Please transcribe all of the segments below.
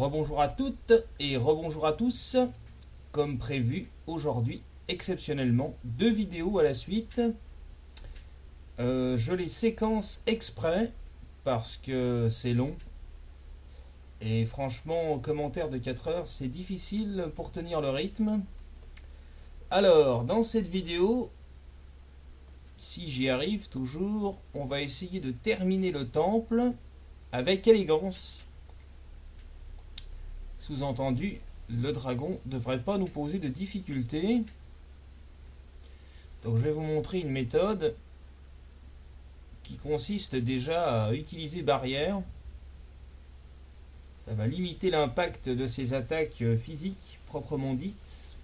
Rebonjour à toutes et rebonjour à tous. Comme prévu, aujourd'hui, exceptionnellement, deux vidéos à la suite. Je les séquence exprès parce que c'est long. Et franchement, en commentaire de 4 heures, c'est difficile pour tenir le rythme. Alors, dans cette vidéo, si j'y arrive toujours, on va essayer de terminer le temple avec élégance. Sous-entendu, le dragon ne devrait pas nous poser de difficultés. Donc je vais vous montrer une méthode qui consiste déjà à utiliser barrière. Ça va limiter l'impact de ces attaques physiques proprement dites.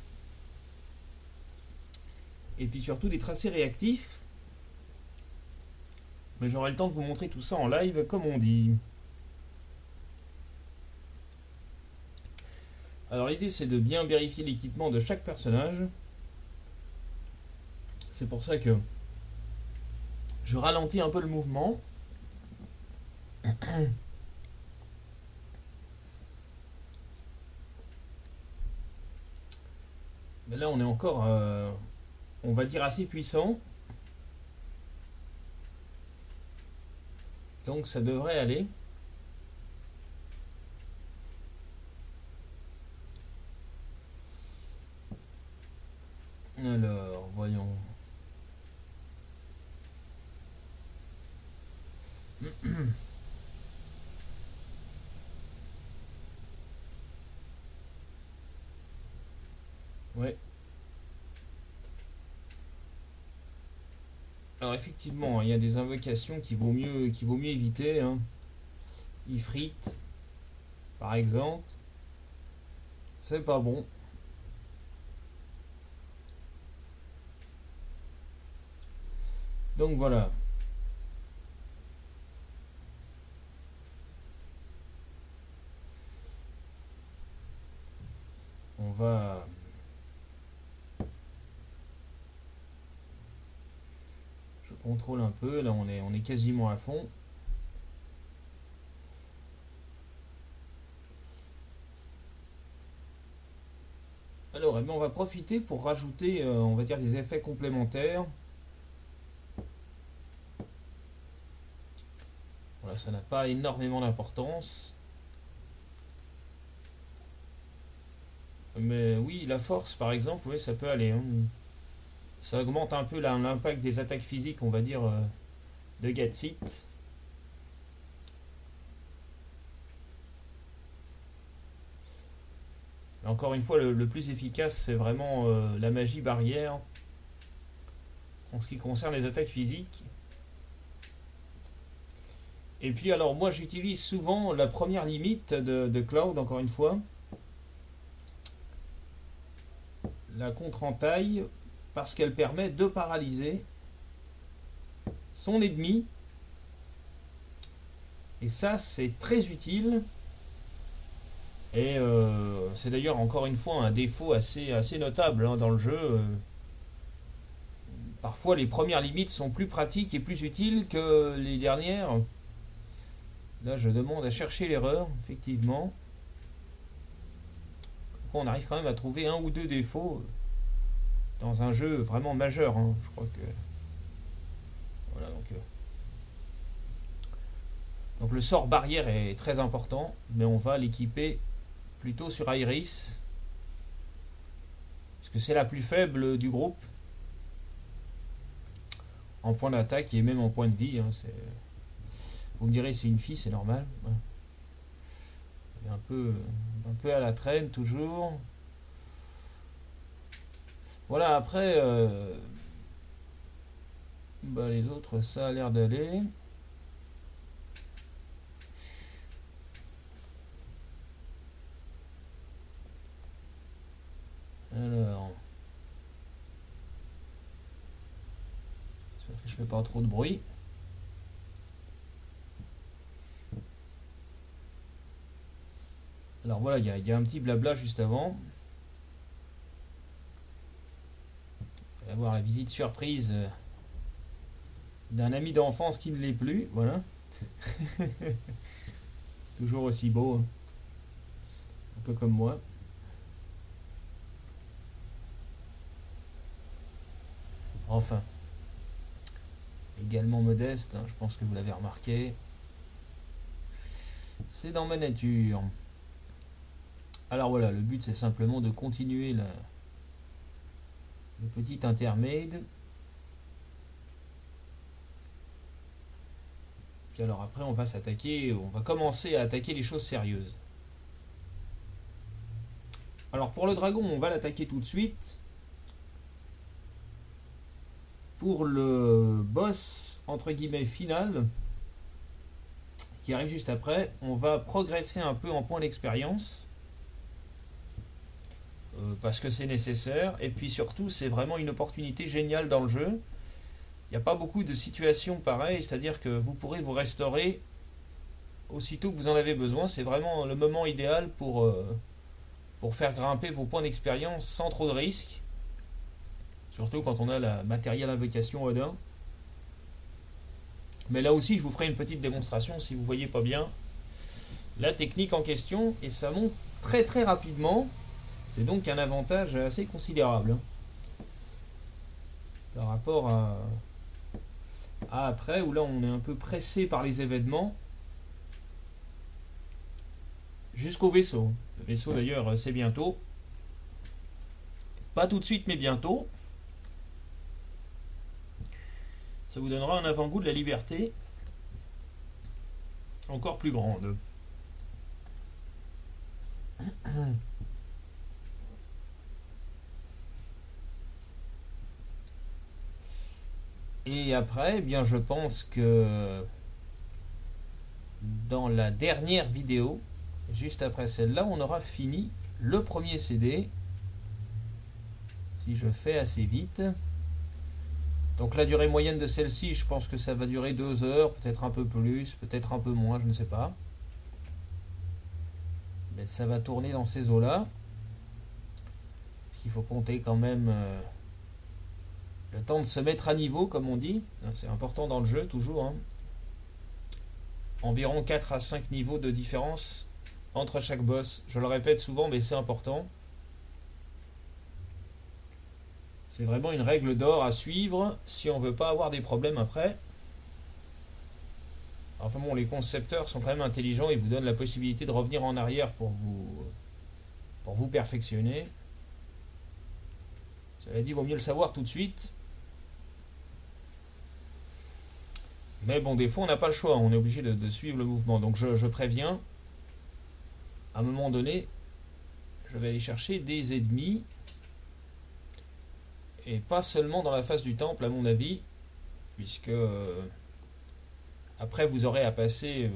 Et puis surtout des tracés réactifs. Mais j'aurai le temps de vous montrer tout ça en live comme on dit. Alors l'idée c'est de bien vérifier l'équipement de chaque personnage. C'est pour ça que je ralentis un peu le mouvement. Mais là on est encore, on va dire, assez puissant. Donc ça devrait aller. Alors, voyons. Ouais. Alors effectivement, il y a des invocations qu'il vaut mieux éviter, hein. Ifrit, par exemple. C'est pas bon. Donc voilà. On va... Je contrôle un peu. Là, on est quasiment à fond. Alors, eh bien, on va profiter pour rajouter, on va dire, des effets complémentaires. Voilà, ça n'a pas énormément d'importance. Mais oui, la force, par exemple, oui, ça peut aller, hein. Ça augmente un peu l'impact des attaques physiques, on va dire, de Gatsit. Encore une fois, le plus efficace, c'est vraiment la magie barrière en ce qui concerne les attaques physiques. Et puis alors moi j'utilise souvent la première limite de Cloud, encore une fois. La contre-entaille, parce qu'elle permet de paralyser son ennemi. Et ça c'est très utile. Et c'est d'ailleurs encore une fois un défaut assez notable, hein, dans le jeu. Parfois les premières limites sont plus pratiques et plus utiles que les dernières. Là je demande à chercher l'erreur, effectivement. On arrive quand même à trouver un ou deux défauts dans un jeu vraiment majeur, hein. Je crois que... Voilà, donc le sort barrière est très important, mais on va l'équiper plutôt sur Iris, parce que c'est la plus faible du groupe en point d'attaque et même en point de vie, hein. Vous me direz, c'est une fille, c'est normal. Ouais. Elle est un peu à la traîne toujours. Voilà, après, bah, les autres, ça a l'air d'aller. Alors, j'espère que je fais pas trop de bruit. Alors voilà, il y a un petit blabla juste avant. On va avoir la visite surprise d'un ami d'enfance qui ne l'est plus. Voilà. Toujours aussi beau. un peu comme moi. Enfin, également modeste, hein, je pense que vous l'avez remarqué. C'est dans ma nature. Alors voilà, le but c'est simplement de continuer le petit intermède. Puis alors après on va commencer à attaquer les choses sérieuses. Alors pour le dragon, on va l'attaquer tout de suite. Pour le boss entre guillemets final qui arrive juste après, on va progresser un peu en points d'expérience parce que c'est nécessaire, et puis surtout c'est vraiment une opportunité géniale dans le jeu. Il n'y a pas beaucoup de situations pareilles, c'est-à-dire que vous pourrez vous restaurer aussitôt que vous en avez besoin. C'est vraiment le moment idéal pour faire grimper vos points d'expérience sans trop de risques. Surtout quand on a la matériel invocation Odin. Mais là aussi, je vous ferai une petite démonstration si vous ne voyez pas bien la technique en question. Et ça monte très très rapidement. C'est donc un avantage assez considérable par rapport à après, où là on est un peu pressé par les événements. Jusqu'au vaisseau. Le vaisseau d'ailleurs c'est bientôt. Pas tout de suite mais bientôt. Ça vous donnera un avant-goût de la liberté encore plus grande. Et après, eh bien, je pense que dans la dernière vidéo, juste après celle-là, on aura fini le premier CD. Si je fais assez vite. Donc la durée moyenne de celle-ci, je pense que ça va durer 2 heures, peut-être un peu plus, peut-être un peu moins, je ne sais pas. Mais ça va tourner dans ces eaux-là. Parce qu'il faut compter quand même le temps de se mettre à niveau, comme on dit. C'est important dans le jeu, toujours. Hein. Environ 4 à 5 niveaux de différence entre chaque boss. Je le répète souvent, mais c'est important. C'est vraiment une règle d'or à suivre si on veut pas avoir des problèmes après. Enfin bon, les concepteurs sont quand même intelligents, ils vous donnent la possibilité de revenir en arrière pour vous perfectionner. Cela dit, il vaut mieux le savoir tout de suite. Mais bon, des fois, on n'a pas le choix, on est obligé de suivre le mouvement. Donc je préviens, à un moment donné, je vais aller chercher des ennemis. Et pas seulement dans la face du temple, à mon avis, puisque après vous aurez à passer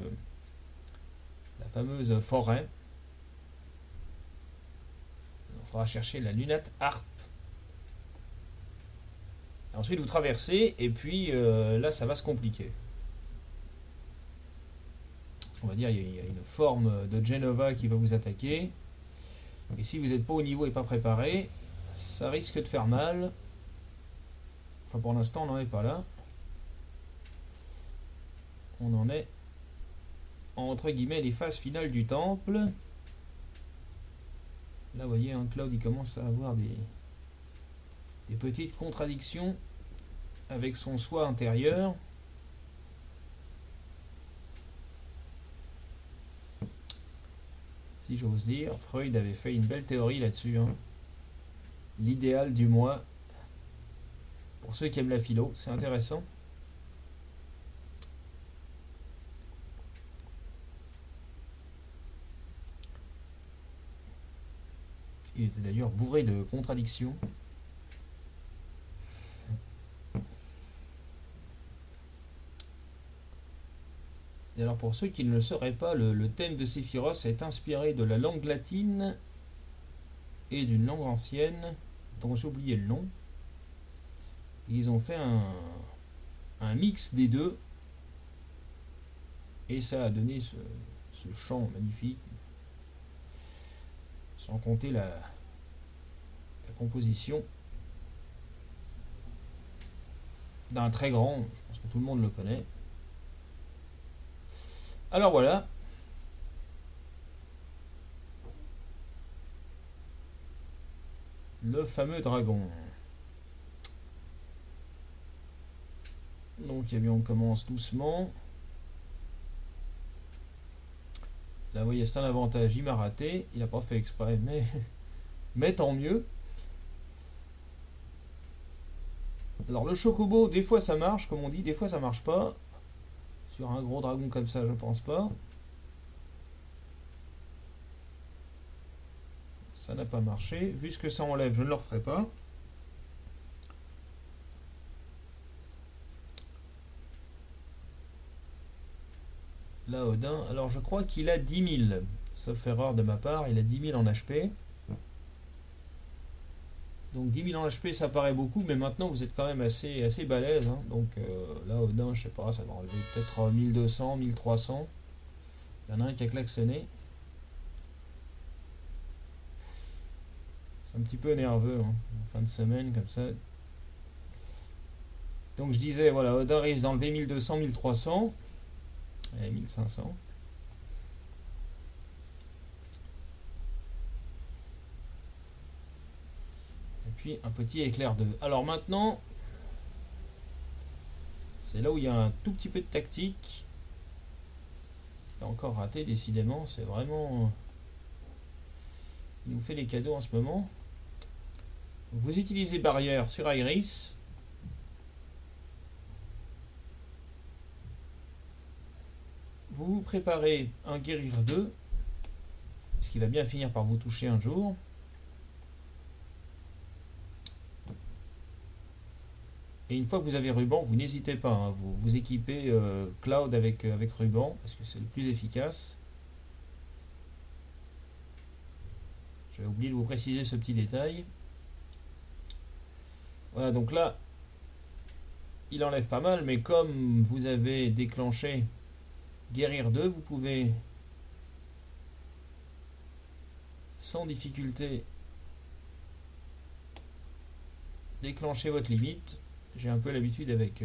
la fameuse forêt. Il faudra chercher la lunate harpe. Ensuite vous traversez, et puis là ça va se compliquer. On va dire il y a une forme de Genova qui va vous attaquer. Et si vous n'êtes pas au niveau et pas préparé, ça risque de faire mal. Enfin pour l'instant on n'en est pas là. On en est entre guillemets les phases finales du temple. Là vous voyez un Cloud il commence à avoir des petites contradictions avec son soi intérieur. Si j'ose dire, Freud avait fait une belle théorie là-dessus. Hein. L'idéal du moi. Pour ceux qui aiment la philo, c'est intéressant. Il était d'ailleurs bourré de contradictions. Et alors pour ceux qui ne le sauraient pas, le thème de Sephiroth est inspiré de la langue latine et d'une langue ancienne dont j'ai oublié le nom. Ils ont fait un mix des deux et ça a donné ce chant magnifique, sans compter la composition d'un très grand, je pense que tout le monde le connaît. Alors voilà. le fameux dragon. Donc eh bien, on commence doucement. Là, vous voyez, c'est un avantage. Il m'a raté. Il n'a pas fait exprès, mais tant mieux. Alors, le chocobo, des fois ça marche, comme on dit, des fois ça marche pas. Sur un gros dragon comme ça, je pense pas. Ça n'a pas marché. Vu ce que ça enlève, je ne le referai pas. Là, Odin, alors je crois qu'il a 10 000. Sauf erreur de ma part, il a 10 000 en HP. Donc 10 000 en HP, ça paraît beaucoup, mais maintenant vous êtes quand même assez balèze. Hein. Donc là, Odin, je sais pas, ça va enlever peut-être 1200, 1300. Il y en a un qui a klaxonné. C'est un petit peu nerveux, hein, en fin de semaine, comme ça. Donc je disais, voilà, Odin risque d'enlever 1200, 1300. Et 1500. Et puis un petit éclair de... Alors maintenant, c'est là où il y a un tout petit peu de tactique. Il a encore raté, décidément. C'est vraiment... Il nous fait les cadeaux en ce moment. Vous utilisez barrière sur Iris. Vous vous préparez un guérir 2. Ce qui va bien finir par vous toucher un jour. Et une fois que vous avez ruban, vous n'hésitez pas. Hein, vous équipez Cloud avec ruban. Parce que c'est le plus efficace. J'avais oublié de vous préciser ce petit détail. Voilà, donc là, il enlève pas mal, mais comme vous avez déclenché guérir 2, vous pouvez sans difficulté déclencher votre limite. J'ai un peu l'habitude avec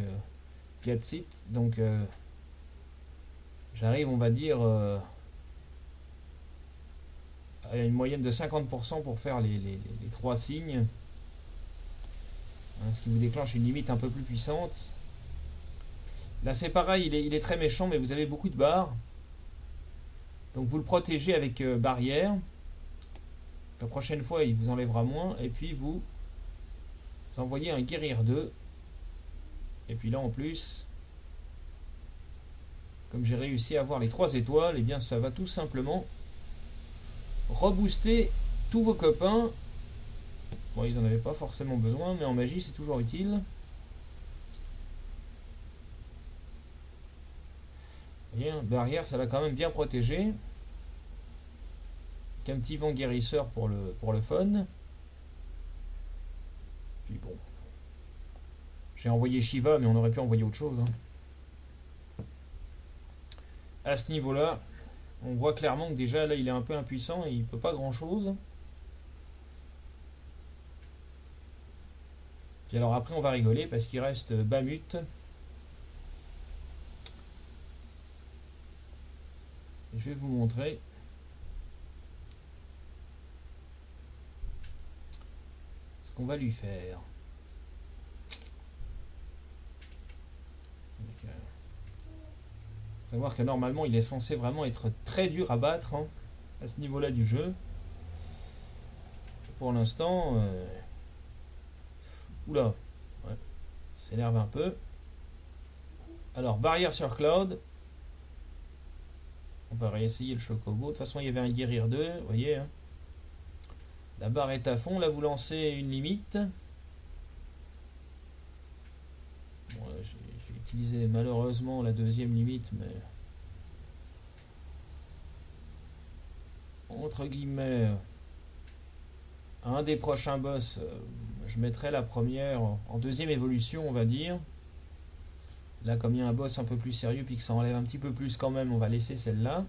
Gatsit, donc j'arrive, on va dire, à une moyenne de 50% pour faire les 3 signes. Ce qui vous déclenche une limite un peu plus puissante. Là c'est pareil, il est très méchant, mais vous avez beaucoup de barres. Donc vous le protégez avec barrière. La prochaine fois il vous enlèvera moins. Et puis vous envoyez un guérir 2. Et puis là en plus, comme j'ai réussi à avoir les 3 étoiles, et bien ça va tout simplement rebooster tous vos copains. Bon, ils n'en avaient pas forcément besoin, mais en magie c'est toujours utile. Bien, barrière, ça va quand même bien protéger. Un petit vent guérisseur pour le fun. Puis bon. J'ai envoyé Shiva, mais on aurait pu envoyer autre chose. Hein. À ce niveau-là, on voit clairement que déjà là il est un peu impuissant et il peut pas grand-chose. Puis alors après on va rigoler parce qu'il reste Bamut. Je vais vous montrer. Ce qu'on va lui faire. Donc, savoir que normalement il est censé vraiment être très dur à battre hein, à ce niveau-là du jeu. Pour l'instant... Oula, ouais, s'énerve un peu. Alors, barrière sur Cloud. On va réessayer le chocobo. De toute façon, il y avait un guérir 2, vous voyez. Hein. La barre est à fond. Là, vous lancez une limite. Bon, j'ai utilisé malheureusement la deuxième limite, mais... Entre guillemets... À un des prochains boss, je mettrai la première en deuxième évolution, on va dire. Là, comme il y a un boss un peu plus sérieux, puis que ça enlève un petit peu plus quand même, on va laisser celle-là.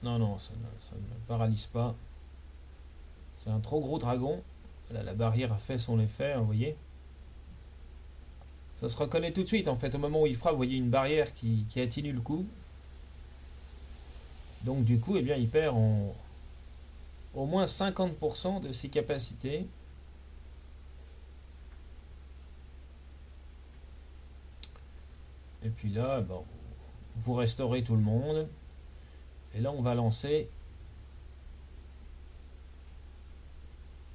Non, non, ça ne me paralyse pas. C'est un trop gros dragon. Là, la barrière a fait son effet, hein, vous voyez. Ça se reconnaît tout de suite, en fait. Au moment où il frappe, vous voyez une barrière qui atténue le coup. Donc du coup, eh bien, il perd au moins 50% de ses capacités. Et puis là, bon, vous restaurez tout le monde. Et là, on va lancer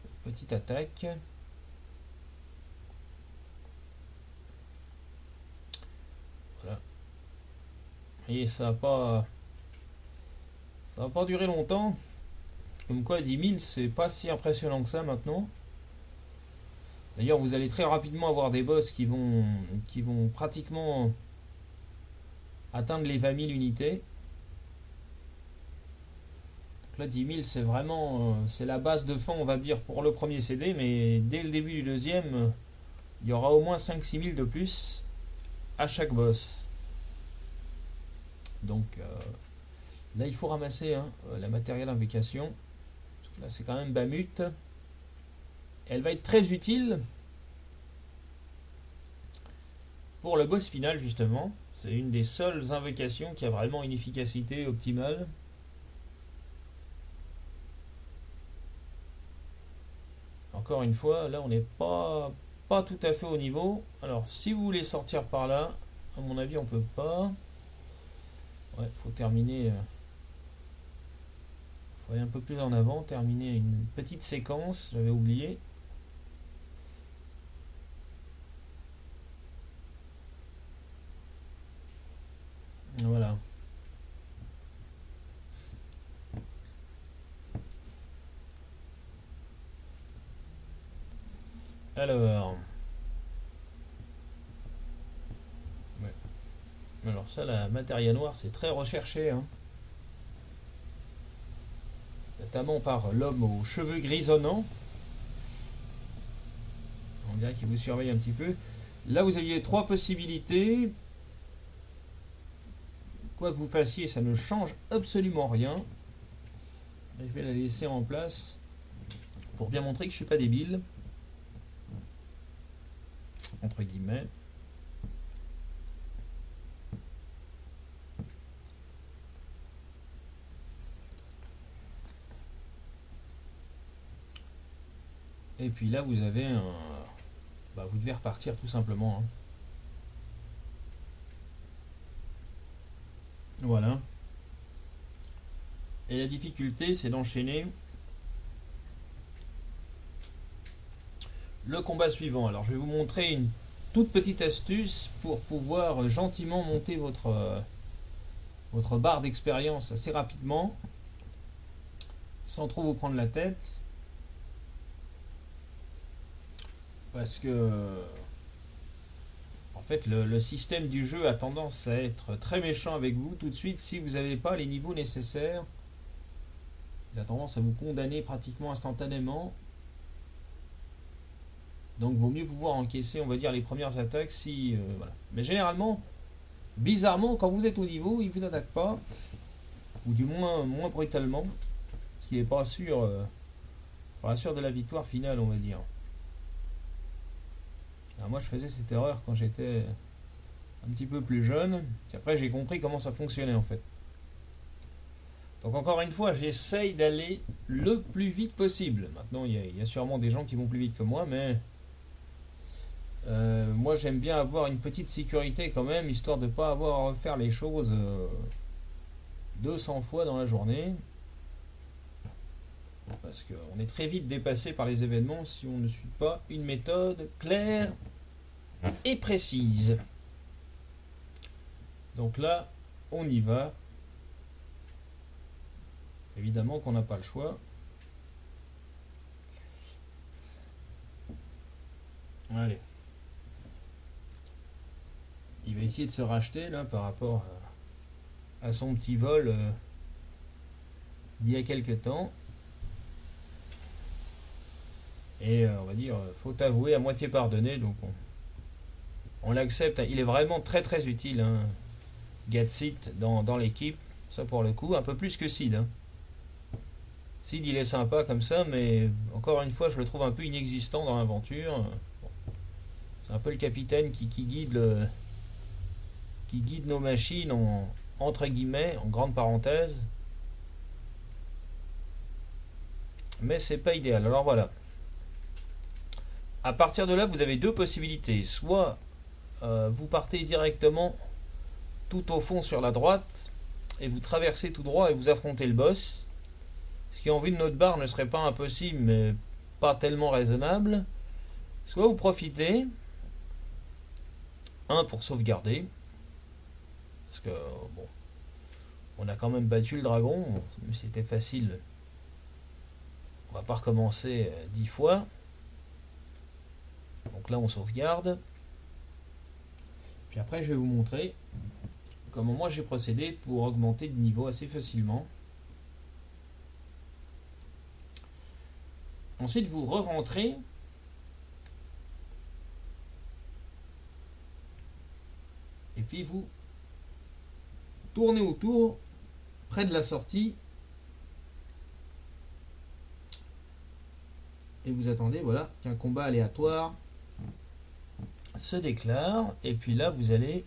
une petite attaque. Voilà. Et ça va pas durer longtemps. Comme quoi, 10 000, c'est pas si impressionnant que ça maintenant. D'ailleurs, vous allez très rapidement avoir des boss qui vont pratiquement atteindre les 20 000 unités. Donc là, 10 000, c'est vraiment c'est la base de fin, on va dire, pour le premier CD. Mais dès le début du deuxième, il y aura au moins 5-6 000 de plus à chaque boss. Donc là, il faut ramasser la matérielle invocation. Parce que là, c'est quand même Bahamut. Elle va être très utile pour le boss final, justement. C'est une des seules invocations qui a vraiment une efficacité optimale. Encore une fois, là, on n'est pas tout à fait au niveau. Alors, si vous voulez sortir par là, à mon avis, on peut pas. Ouais, faut terminer. Faut aller un peu plus en avant, terminer une petite séquence. J'avais oublié. Voilà. Alors. Ouais. Alors ça, la matière noire, c'est très recherché, hein. Notamment par l'homme aux cheveux grisonnants. On dirait qu'il vous surveille un petit peu. Là, vous aviez trois possibilités. Quoi que vous fassiez, ça ne change absolument rien. Je vais la laisser en place pour bien montrer que je ne suis pas débile. Entre guillemets. Et puis là, vous avez un... Bah, vous devez repartir tout simplement, hein. Voilà. Et la difficulté, c'est d'enchaîner le combat suivant. Alors, je vais vous montrer une toute petite astuce pour pouvoir gentiment monter votre barre d'expérience assez rapidement, sans trop vous prendre la tête. Parce que en fait le système du jeu a tendance à être très méchant avec vous tout de suite si vous n'avez pas les niveaux nécessaires. Il a tendance à vous condamner pratiquement instantanément. Donc vaut mieux pouvoir encaisser, on va dire, les premières attaques si voilà. Mais généralement, bizarrement, quand vous êtes au niveau, il ne vous attaque pas, ou du moins brutalement, parce qu'il n'est pas sûr de la victoire finale, on va dire. Alors moi, je faisais cette erreur quand j'étais un petit peu plus jeune. Puis après, j'ai compris comment ça fonctionnait en fait. Donc encore une fois, j'essaye d'aller le plus vite possible. Maintenant, il y a sûrement des gens qui vont plus vite que moi, mais moi, j'aime bien avoir une petite sécurité quand même, histoire de ne pas avoir à refaire les choses 200 fois dans la journée. Parce qu'on est très vite dépassé par les événements si on ne suit pas une méthode claire et précise. Donc là, on y va. Évidemment qu'on n'a pas le choix. Allez. Il va essayer de se racheter là par rapport à son petit vol d'il y a quelques temps. Et on va dire, faut avouer, à moitié pardonné, donc on l'accepte. Il est vraiment très très utile, hein, Gatsit dans l'équipe. Ça pour le coup, un peu plus que Sid, hein. Sid il est sympa comme ça, mais encore une fois je le trouve un peu inexistant dans l'aventure. Bon, c'est un peu le capitaine qui guide nos machines entre guillemets, en grande parenthèse. mais c'est pas idéal. Alors voilà. À partir de là, vous avez deux possibilités. Soit vous partez directement tout au fond sur la droite et vous traversez tout droit et vous affrontez le boss. Ce qui en vue de notre barre ne serait pas impossible, mais pas tellement raisonnable. Soit vous profitez, pour sauvegarder, parce que bon, on a quand même battu le dragon, mais c'était facile. On va pas recommencer 10 fois. Donc là on sauvegarde. Puis après je vais vous montrer comment moi j'ai procédé pour augmenter de niveau assez facilement. Ensuite vous re-rentrez. Et puis vous tournez autour près de la sortie. Et vous attendez, voilà, qu'un combat aléatoire se déclare. Et puis là, vous allez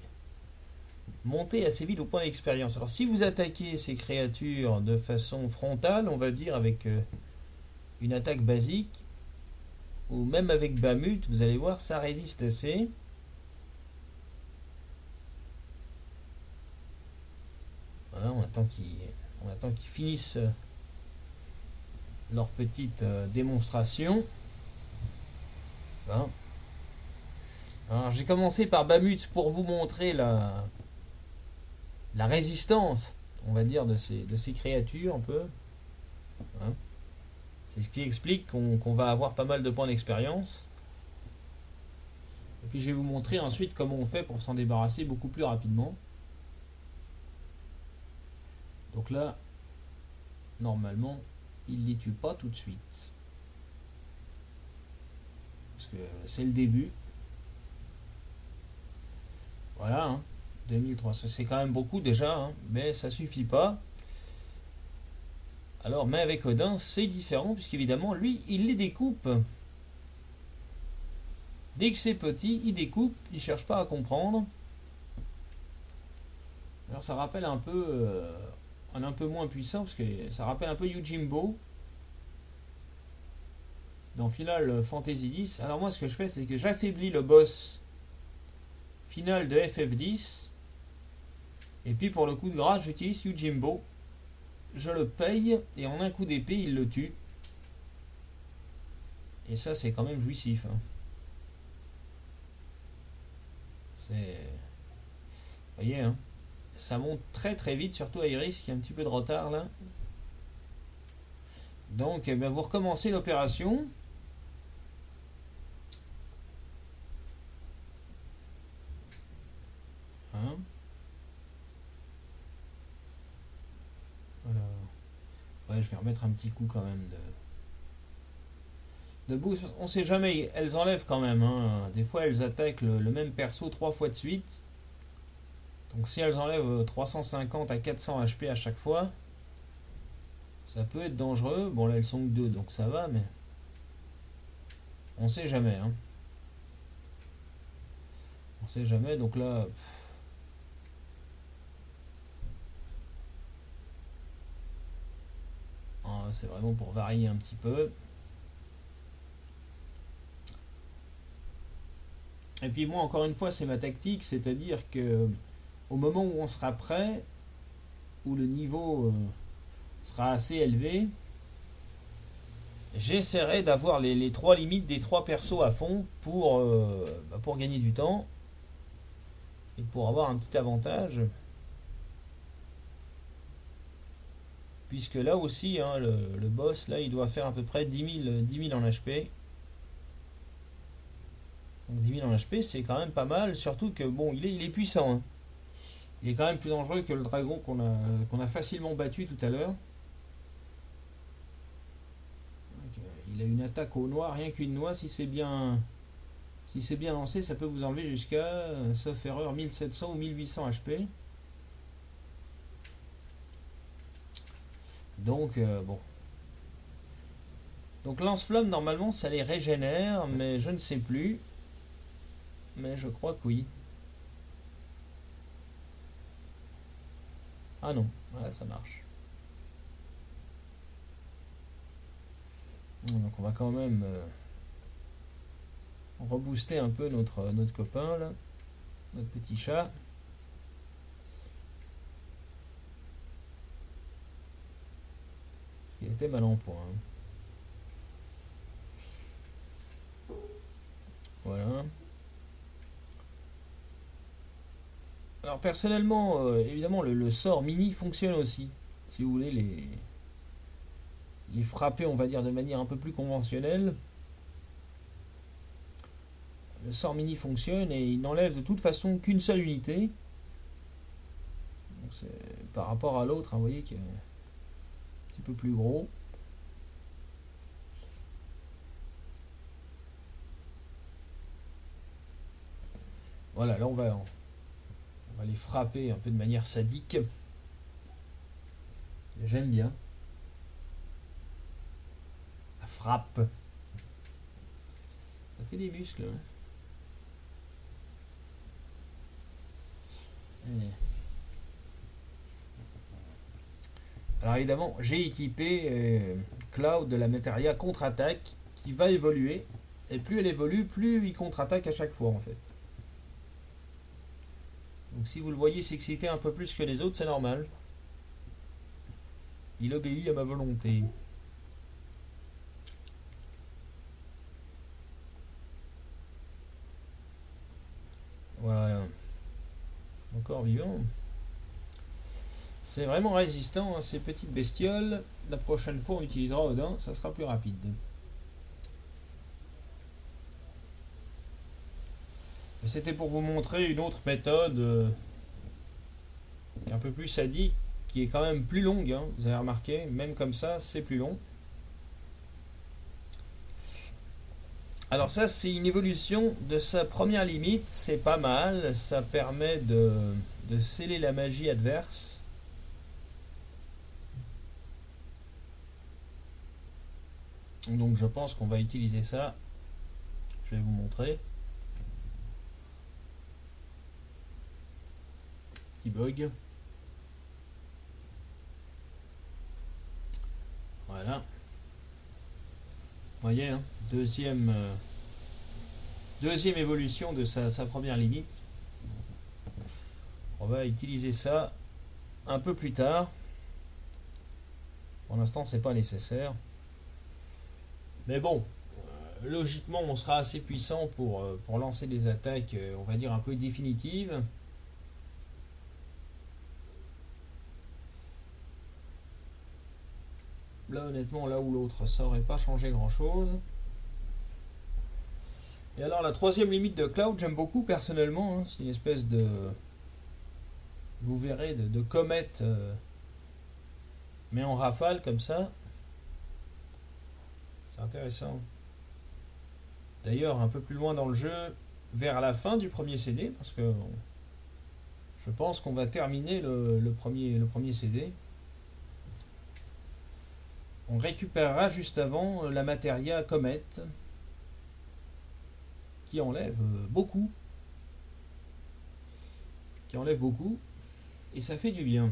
monter assez vite au point d'expérience. Alors si vous attaquez ces créatures de façon frontale, on va dire avec une attaque basique, ou même avec Bahamut, vous allez voir, ça résiste assez. Voilà, on attend qu'ils finissent leur petite démonstration. Hein. Alors j'ai commencé par Bahamut pour vous montrer la résistance, on va dire, de ces créatures un peu. Hein. C'est ce qui explique qu'on va avoir pas mal de points d'expérience. Et puis je vais vous montrer ensuite comment on fait pour s'en débarrasser beaucoup plus rapidement. Donc là, normalement, il ne les tue pas tout de suite. Parce que c'est le début. Voilà, hein, 2300, c'est quand même beaucoup déjà, hein, mais ça suffit pas. Alors, mais avec Odin, c'est différent, puisqu'évidemment, lui, il les découpe. Dès que c'est petit, il découpe, il cherche pas à comprendre. Alors ça rappelle un peu un peu moins puissant, parce que ça rappelle un peu Yojimbo dans Final Fantasy X. Alors moi, ce que je fais, c'est que j'affaiblis le boss final de FF10, et puis pour le coup de grâce, j'utilise Yojimbo. Je le paye, et en un coup d'épée, il le tue. Et ça, c'est quand même jouissif. Hein. C'est... Vous voyez, hein, ça monte très très vite, surtout à Iris qui a un petit peu de retard là. Donc, eh bien, vous recommencez l'opération. Hein. Voilà. Ouais, je vais remettre un petit coup quand même de boost. On sait jamais, elles enlèvent quand même. Hein. Des fois, elles attaquent le même perso 3 fois de suite. Donc si elles enlèvent 350 à 400 HP à chaque fois, ça peut être dangereux. Bon là elles sont que 2 donc ça va, mais on sait jamais. Hein. On sait jamais, donc là... c'est vraiment pour varier un petit peu. Et puis moi encore une fois c'est ma tactique, c'est-à-dire que au moment où on sera prêt, où le niveau sera assez élevé, j'essaierai d'avoir les 3 limites des 3 persos à fond pour gagner du temps et pour avoir un petit avantage. Puisque là aussi, hein, le boss, là, il doit faire à peu près 10 000 en HP. Donc 10 000 en HP, c'est quand même pas mal, surtout que, bon, il est puissant. Hein. Il est quand même plus dangereux que le dragon qu'on a facilement battu tout à l'heure. Il a une attaque au noix, rien qu'une noix, si c'est bien lancé, ça peut vous enlever jusqu'à, sauf erreur, 1700 ou 1800 HP. Donc, bon. Donc lance-flamme, normalement, ça les régénère, mais je ne sais plus. Mais je crois que oui. Ah non, voilà, ça marche. Donc on va quand même rebooster un peu notre copain là, notre petit chat. Il était mal en point. Voilà. Alors personnellement, évidemment, le sort mini fonctionne aussi. Si vous voulez les frapper, on va dire, de manière un peu plus conventionnelle. Le sort mini fonctionne et il n'enlève de toute façon qu'une seule unité. Donc par rapport à l'autre, hein, vous voyez qu'il est un petit peu plus gros. Voilà, là on va les frapper un peu de manière sadique. J'aime bien. La frappe. Ça fait des muscles. Hein. Alors évidemment, j'ai équipé Cloud de la Materia contre-attaque qui va évoluer. Et plus elle évolue, plus il contre-attaque à chaque fois en fait. Donc si vous le voyez s'exciter un peu plus que les autres, c'est normal. Il obéit à ma volonté. Voilà. Encore vivant. C'est vraiment résistant, hein, ces petites bestioles. La prochaine fois, on utilisera Odin, ça sera plus rapide. C'était pour vous montrer une autre méthode un peu plus sadique, qui est quand même plus longue. Hein, vous avez remarqué, même comme ça, c'est plus long. Alors ça, c'est une évolution de sa première limite, c'est pas mal. Ça permet de sceller la magie adverse. Donc je pense qu'on va utiliser ça. Je vais vous montrer. Petit bug. Voilà. Vous voyez, hein, deuxième évolution de sa première limite. On va utiliser ça un peu plus tard. Pour l'instant, c'est pas nécessaire. Mais bon, logiquement, on sera assez puissant pour lancer des attaques, on va dire, un peu définitives. Là, honnêtement, là où l'autre, ça aurait pas changé grand-chose. Et alors, la troisième limite de Cloud, j'aime beaucoup personnellement. Hein, c'est une espèce de... Vous verrez, de comète, mais en rafale, comme ça. C'est intéressant. D'ailleurs, un peu plus loin dans le jeu, vers la fin du premier CD, parce que je pense qu'on va terminer le premier CD. On récupérera juste avant la Materia Comète, qui enlève beaucoup. Et ça fait du bien.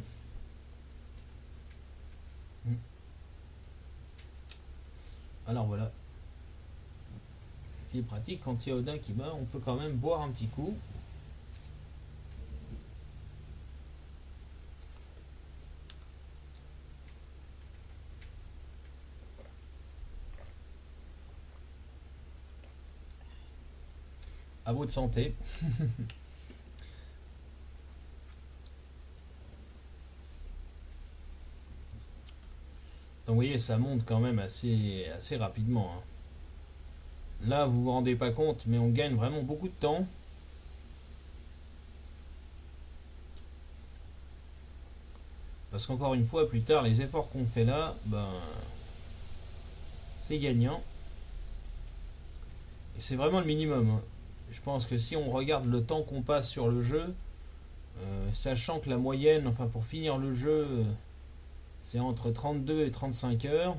Alors voilà. Il est pratique, quand il y a Odin qui meurt, on peut quand même boire un petit coup. À votre santé. Donc vous voyez, ça monte quand même assez rapidement. Hein. Là, vous vous rendez pas compte, mais on gagne vraiment beaucoup de temps. Parce qu'encore une fois, plus tard, les efforts qu'on fait là, ben, c'est gagnant. Et c'est vraiment le minimum. Hein. Je pense que si on regarde le temps qu'on passe sur le jeu, sachant que la moyenne, enfin pour finir le jeu, c'est entre 32 et 35 heures.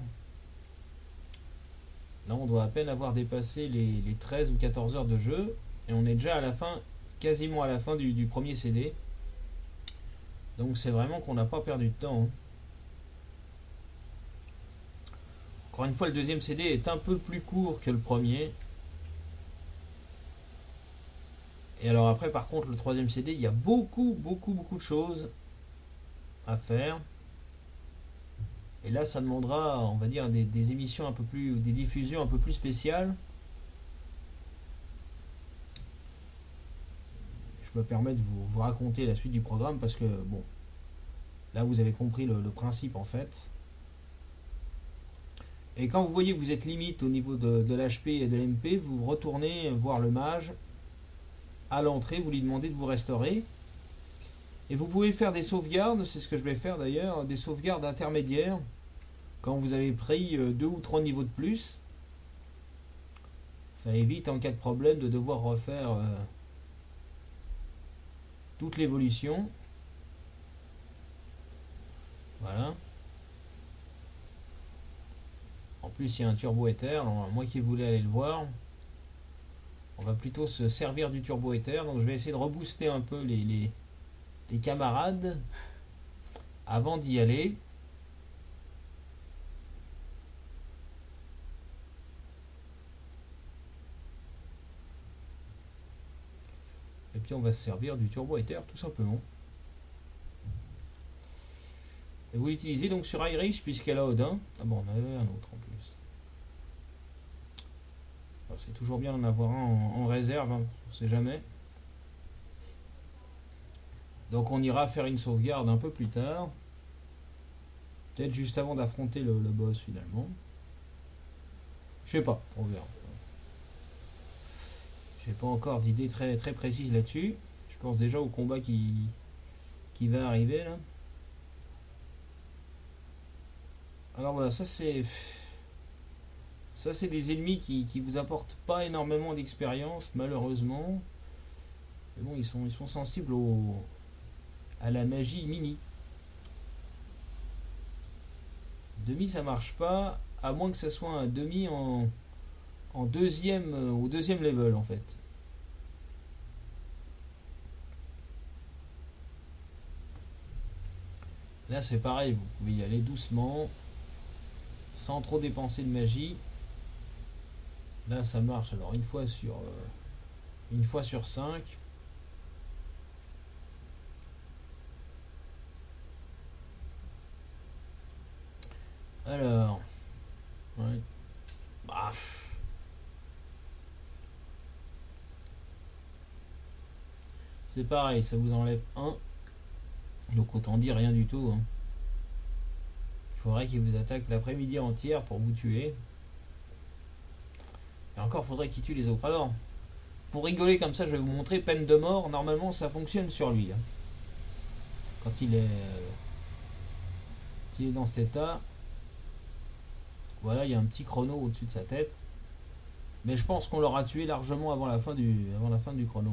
Là, on doit à peine avoir dépassé les 13 ou 14 heures de jeu. Et on est déjà à la fin, quasiment à la fin du premier CD. Donc c'est vraiment qu'on n'a pas perdu de temps. Hein. Encore une fois, le deuxième CD est un peu plus court que le premier. Et alors après, par contre, le troisième CD, il y a beaucoup de choses à faire. Et là, ça demandera, on va dire, des émissions un peu plus, des diffusions un peu plus spéciales. Je me permets de vous raconter la suite du programme parce que, bon, là, vous avez compris le principe en fait. Et quand vous voyez que vous êtes limite au niveau de l'HP et de l'MP, vous retournez voir le mage à l'entrée, vous lui demandez de vous restaurer. Et vous pouvez faire des sauvegardes, c'est ce que je vais faire d'ailleurs, des sauvegardes intermédiaires. Quand vous avez pris 2 ou 3 niveaux de plus, ça évite en cas de problème de devoir refaire toute l'évolution. Voilà. En plus, il y a un turbo éther. Moi qui voulais aller le voir, on va plutôt se servir du turbo éther. Donc je vais essayer de rebooster un peu les camarades avant d'y aller. Et puis on va se servir du turbo éther tout simplement. Et vous l'utilisez donc sur Irish puisqu'elle a Odin. Ah bon, on en avait un autre en plus. C'est toujours bien d'en avoir un en réserve, hein, on sait jamais. Donc on ira faire une sauvegarde un peu plus tard. Peut-être juste avant d'affronter le boss finalement. Je sais pas, on verra. J'ai pas encore d'idée très précise là-dessus. Je pense déjà au combat qui va arriver là. Alors voilà, ça c'est des ennemis qui vous apportent pas énormément d'expérience malheureusement. Mais bon, ils sont sensibles à la magie mini. Demi ça marche pas, à moins que ce soit un demi au deuxième level en fait. Là c'est pareil, vous pouvez y aller doucement, sans trop dépenser de magie. Là ça marche alors une fois sur 5. Alors, ouais. Baf. C'est pareil, ça vous enlève 1. Donc autant dire rien du tout. Hein. Il faudrait qu'il vous attaque l'après-midi entière pour vous tuer. Et encore, faudrait qu'il tue les autres. Alors, pour rigoler comme ça, je vais vous montrer peine de mort. Normalement, ça fonctionne sur lui. Hein. Quand il est dans cet état. Voilà, il y a un petit chrono au-dessus de sa tête. Mais je pense qu'on l'aura tué largement avant la fin du chrono.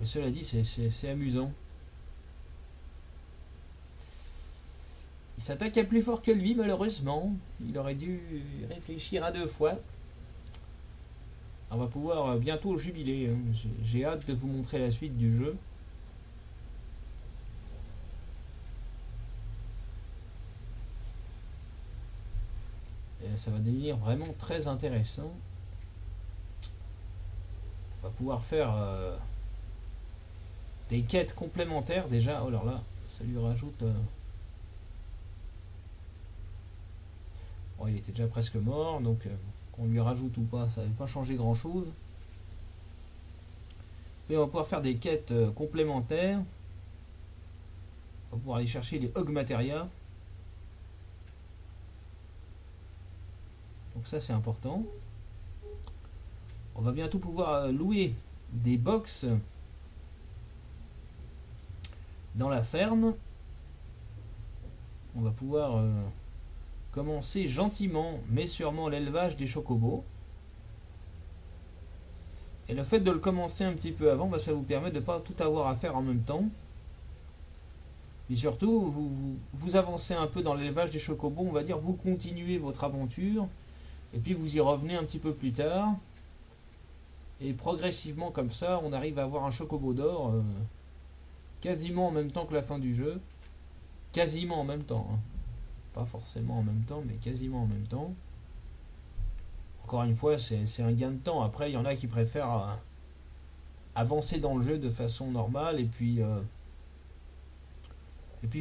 Mais cela dit, c'est amusant. Il s'attaque à plus fort que lui, malheureusement. Il aurait dû réfléchir à 2 fois. On va pouvoir bientôt jubiler. Hein. J'ai hâte de vous montrer la suite du jeu. Et ça va devenir vraiment très intéressant. On va pouvoir faire des quêtes complémentaires déjà. Oh là là, ça lui rajoute... Bon, il était déjà presque mort, donc qu'on lui rajoute ou pas, ça n'avait pas changé grand chose. Et on va pouvoir faire des quêtes complémentaires. On va pouvoir aller chercher les Hog Materia. Donc ça c'est important. On va bientôt pouvoir louer des box dans la ferme. On va pouvoir commencer gentiment mais sûrement l'élevage des chocobos. Et le fait de le commencer un petit peu avant, bah, ça vous permet de ne pas tout avoir à faire en même temps. Et surtout, vous avancez un peu dans l'élevage des chocobos, on va dire, vous continuez votre aventure, et puis vous y revenez un petit peu plus tard. Et progressivement comme ça, on arrive à avoir un chocobo d'or quasiment en même temps que la fin du jeu. quasiment en même temps, hein. Pas forcément en même temps, mais quasiment en même temps. Encore une fois, c'est un gain de temps. Après, il y en a qui préfèrent avancer dans le jeu de façon normale et puis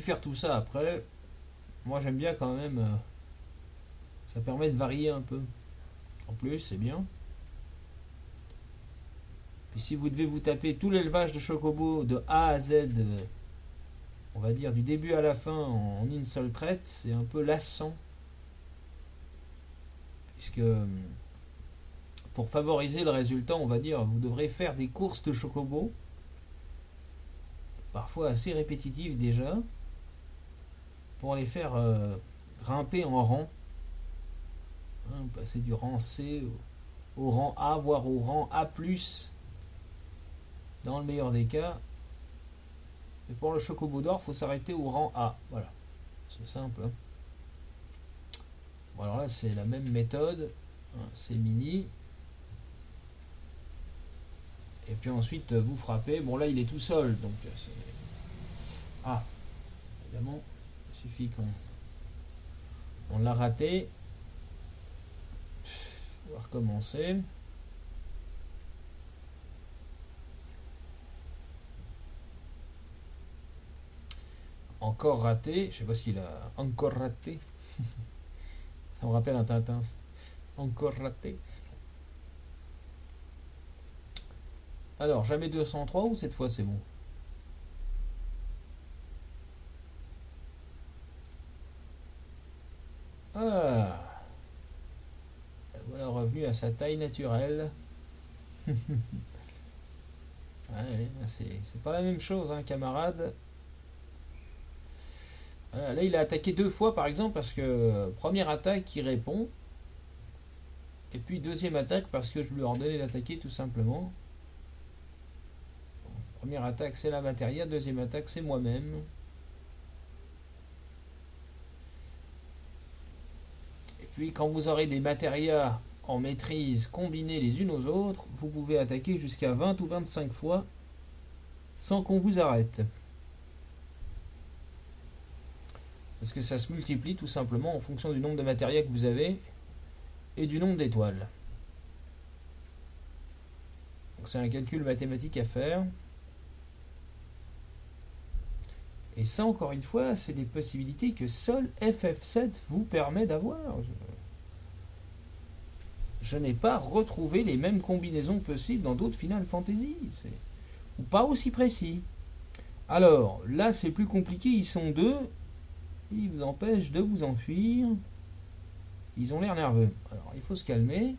faire tout ça après. Moi, j'aime bien quand même. Ça permet de varier un peu. En plus, c'est bien. Puis si vous devez vous taper tout l'élevage de chocobo de A à Z, on va dire du début à la fin en une seule traite, c'est un peu lassant. Puisque pour favoriser le résultat, on va dire, vous devrez faire des courses de chocobo, parfois assez répétitives déjà, pour les faire grimper en rang. Hein, passer du rang C au rang A, voire au rang A+, dans le meilleur des cas. Et pour le chocobo d'or, il faut s'arrêter au rang A. Voilà, c'est simple. Hein. Bon, alors là, c'est la même méthode. Hein, c'est mini. Et puis ensuite, vous frappez. Bon, là, il est tout seul. Donc, c'est... Ah, évidemment, il suffit qu'on l'a raté. On va recommencer. Encore raté. Je sais pas ce qu'il a encore raté. Ça me rappelle un Tintin. Encore raté. Alors, jamais 203 ou cette fois c'est bon? Ah, voilà revenu à sa taille naturelle. Ouais, c'est pas la même chose, hein, camarade. Voilà, là, il a attaqué deux fois par exemple parce que première attaque, il répond. Et puis deuxième attaque parce que je lui ai ordonné d'attaquer tout simplement. Bon, première attaque, c'est la matéria. Deuxième attaque, c'est moi-même. Et puis quand vous aurez des matérias en maîtrise combinées les unes aux autres, vous pouvez attaquer jusqu'à 20 ou 25 fois sans qu'on vous arrête. Parce que ça se multiplie tout simplement en fonction du nombre de matérias que vous avez et du nombre d'étoiles. Donc c'est un calcul mathématique à faire. Et ça, encore une fois, c'est des possibilités que seul FF7 vous permet d'avoir. Je n'ai pas retrouvé les mêmes combinaisons possibles dans d'autres Final Fantasy. Ou pas aussi précis. Alors, là, c'est plus compliqué. Ils sont deux. Ils vous empêchent de vous enfuir. Ils ont l'air nerveux. Alors, il faut se calmer.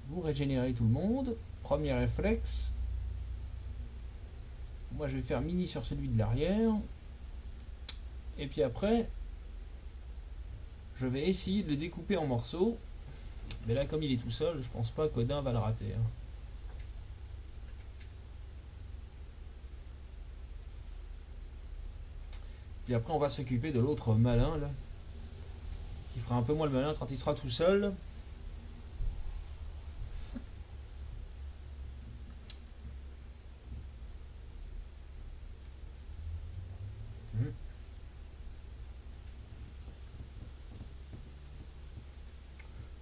Vous régénérez tout le monde. Premier réflexe. Moi, je vais faire mini sur celui de l'arrière. Et puis après, je vais essayer de le découper en morceaux. Mais là, comme il est tout seul, je pense pas qu'Odin va le rater. Hein. Puis après, on va s'occuper de l'autre malin, là. Qui fera un peu moins le malin quand il sera tout seul.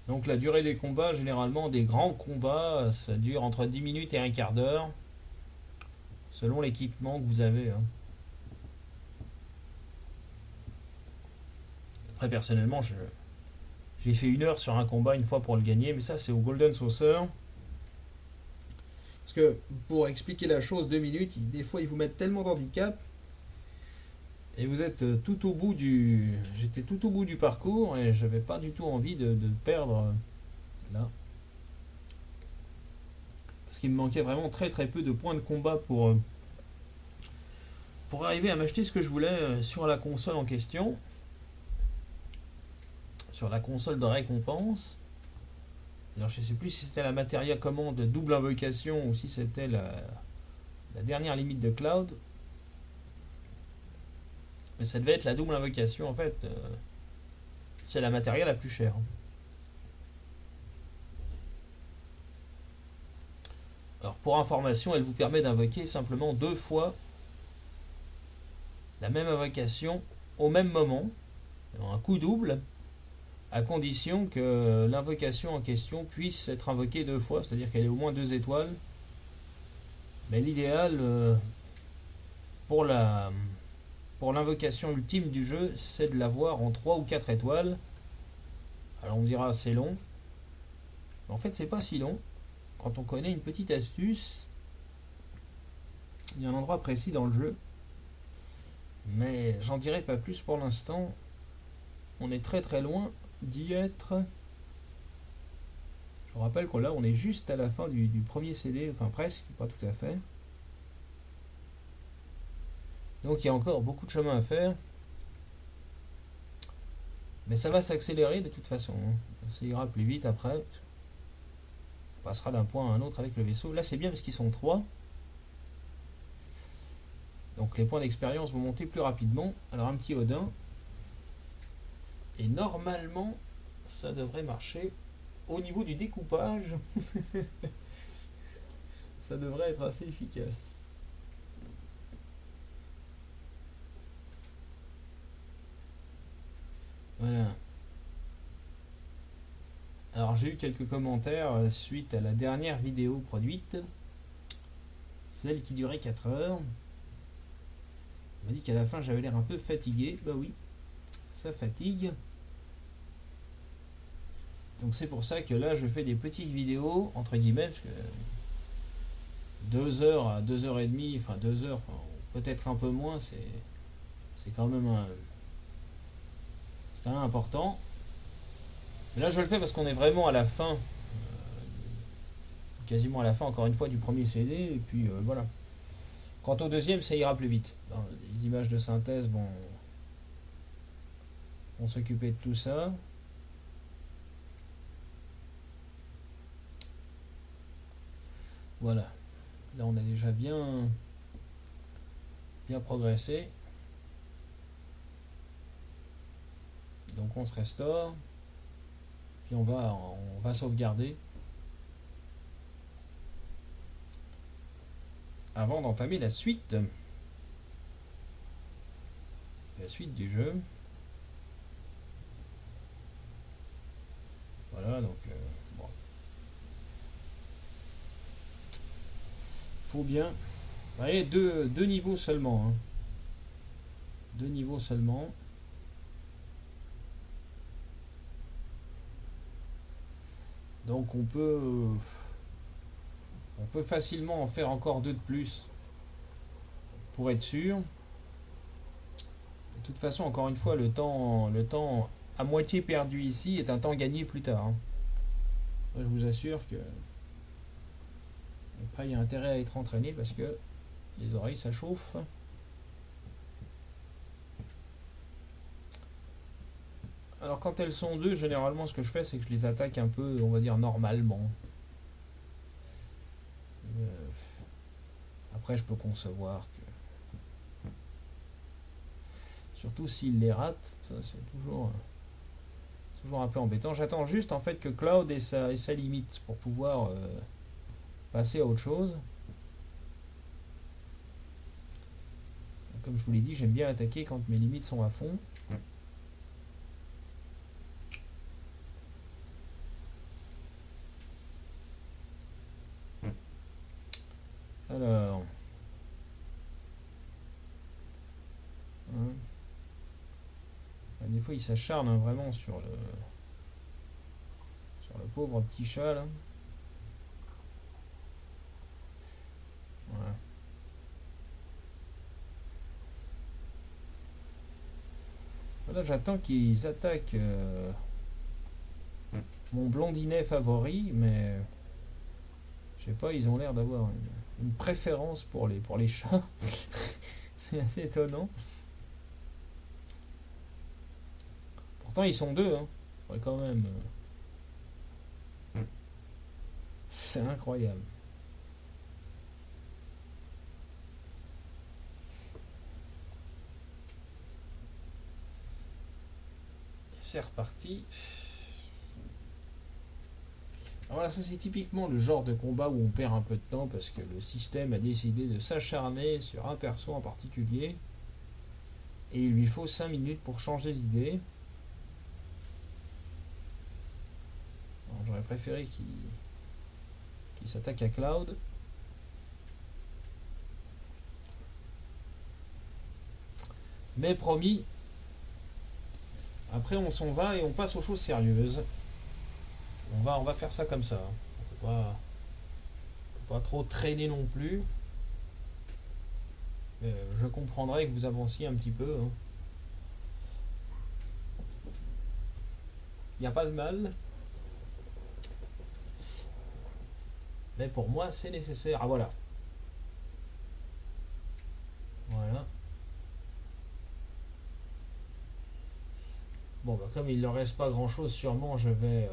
Donc la durée des combats, généralement des grands combats, ça dure entre 10 minutes et un quart d'heure, selon l'équipement que vous avez. Hein. Après personnellement, j'ai fait 1 heure sur un combat une fois pour le gagner, mais ça c'est au Golden Saucer. Parce que pour expliquer la chose 2 minutes, des fois ils vous mettent tellement d'handicap. Et vous êtes tout au bout du... J'étais tout au bout du parcours et j'avais pas du tout envie de perdre là. Parce qu'il me manquait vraiment très très peu de points de combat pour arriver à m'acheter ce que je voulais sur la console en question. Sur la console de récompense. Alors je sais plus si c'était la Materia commande double invocation ou si c'était la dernière limite de Cloud. Mais ça devait être la double invocation en fait. C'est la Materia la plus chère. Alors pour information, elle vous permet d'invoquer simplement 2 fois la même invocation au même moment, un coup double, à condition que l'invocation en question puisse être invoquée 2 fois, c'est-à-dire qu'elle ait au moins 2 étoiles. Mais l'idéal pour la pour l'invocation ultime du jeu, c'est de l'avoir en 3 ou 4 étoiles. Alors on dira c'est long, mais en fait c'est pas si long quand on connaît une petite astuce. Il y a un endroit précis dans le jeu, mais j'en dirai pas plus pour l'instant. On est très très loin d'y être. Je rappelle qu'on là on est juste à la fin du premier CD, enfin presque, pas tout à fait. Donc il y a encore beaucoup de chemin à faire. Mais ça va s'accélérer de toute façon. Ça ira plus vite après. On passera d'un point à un autre avec le vaisseau. Là c'est bien parce qu'ils sont 3. Donc les points d'expérience vont monter plus rapidement. Alors un petit Odin. Et normalement, ça devrait marcher. Au niveau du découpage, ça devrait être assez efficace. Voilà. Alors j'ai eu quelques commentaires suite à la dernière vidéo produite, celle qui durait 4 heures. On m'a dit qu'à la fin j'avais l'air un peu fatigué. Bah oui, ça fatigue. Donc c'est pour ça que là je fais des petites vidéos, entre guillemets, parce que 2 heures à 2 heures et demie, enfin 2 heures, enfin, peut-être un peu moins, c'est quand même c'est quand même important. Mais là je le fais parce qu'on est vraiment à la fin, quasiment à la fin encore une fois du premier CD, et puis voilà. Quant au deuxième, ça ira plus vite. Les images de synthèse, bon, on s'occuper de tout ça. Voilà. Là, on a déjà bien progressé. Donc, on se restaure. Puis, on va sauvegarder. Avant d'entamer la suite. La suite du jeu. Voilà, donc... bon. Faut bien... Vous voyez, deux niveaux seulement. 2 niveaux seulement. Donc on peut facilement en faire encore 2 de plus pour être sûr. De toute façon, encore une fois, le temps à moitié perdu ici est un temps gagné plus tard. Moi, je vous assure que après il y a intérêt à être entraîné parce que les oreilles ça chauffe. Alors quand elles sont 2, généralement ce que je fais c'est que je les attaque un peu, on va dire normalement. Après je peux concevoir que... Surtout s'il les rate, ça c'est toujours un peu embêtant. J'attends juste en fait que Cloud ait sa limite pour pouvoir passer à autre chose. Comme je vous l'ai dit, j'aime bien attaquer quand mes limites sont à fond. Alors... Des fois il s'acharne vraiment sur le pauvre petit chat là. Voilà. Voilà, j'attends qu'ils attaquent mon blondinet favori, mais je sais pas, ils ont l'air d'avoir une préférence pour les chats. C'est assez étonnant. Pourtant ils sont 2, hein. Ouais, quand même. C'est incroyable. C'est reparti. Alors là, ça c'est typiquement le genre de combat où on perd un peu de temps parce que le système a décidé de s'acharner sur un perso en particulier. Et il lui faut 5 minutes pour changer d'idée. J'aurais préféré qu'il s'attaque à Cloud. Mais promis, après on s'en va et on passe aux choses sérieuses. On va faire ça comme ça. On peut pas trop traîner non plus. Je comprendrais que vous avanciez un petit peu. Il n'y a pas de mal. Mais pour moi, c'est nécessaire. Ah voilà. Voilà. Bon, bah, comme il ne leur reste pas grand chose, sûrement je vais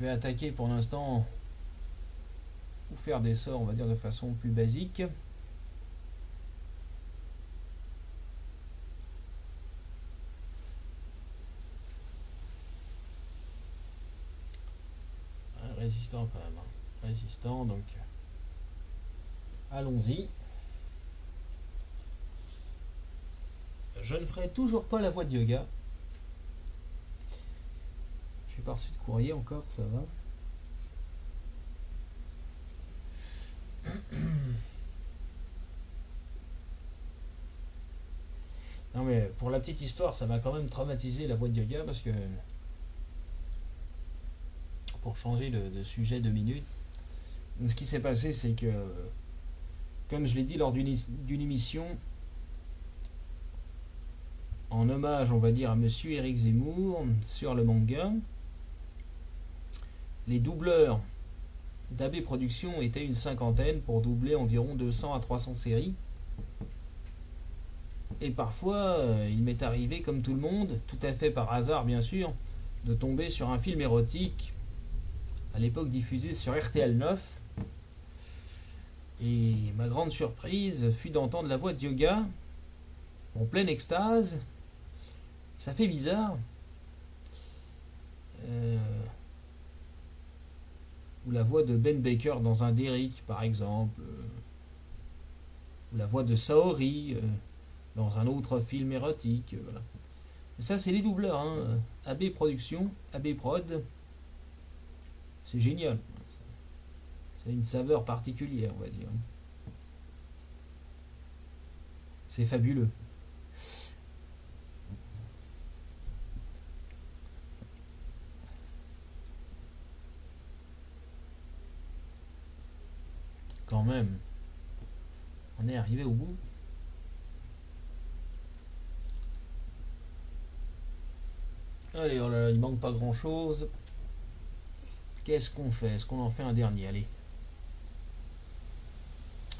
attaquer pour l'instant ou faire des sorts, on va dire, de façon plus basique. Résistant quand même. Résistant, donc allons-y. Je ne ferai toujours pas la voie de yoga. J'ai pas reçu de courrier encore, ça va. Non mais pour la petite histoire, ça m'a quand même traumatisé la voie de yoga parce que pour changer de sujet 2 minutes, ce qui s'est passé c'est que comme je l'ai dit lors d'une émission en hommage on va dire à monsieur Éric Zemmour sur le manga, les doubleurs d'AB Productions étaient une cinquantaine pour doubler environ 200 à 300 séries. Et parfois, il m'est arrivé, comme tout le monde, tout à fait par hasard bien sûr, de tomber sur un film érotique, à l'époque diffusé sur RTL 9. Et ma grande surprise fut d'entendre la voix de Yoga, en pleine extase. Ça fait bizarre. Ou la voix de Ben Baker dans un Derrick, par exemple. Ou la voix de Saori dans un autre film érotique. Voilà. Ça, c'est les doubleurs. AB Productions, AB Prod. C'est génial. C'est une saveur particulière, on va dire. C'est fabuleux. Quand même. On est arrivé au bout. Allez, oh là là, il manque pas grand chose. Qu'est-ce qu'on fait? Est-ce qu'on en fait un dernier? Allez.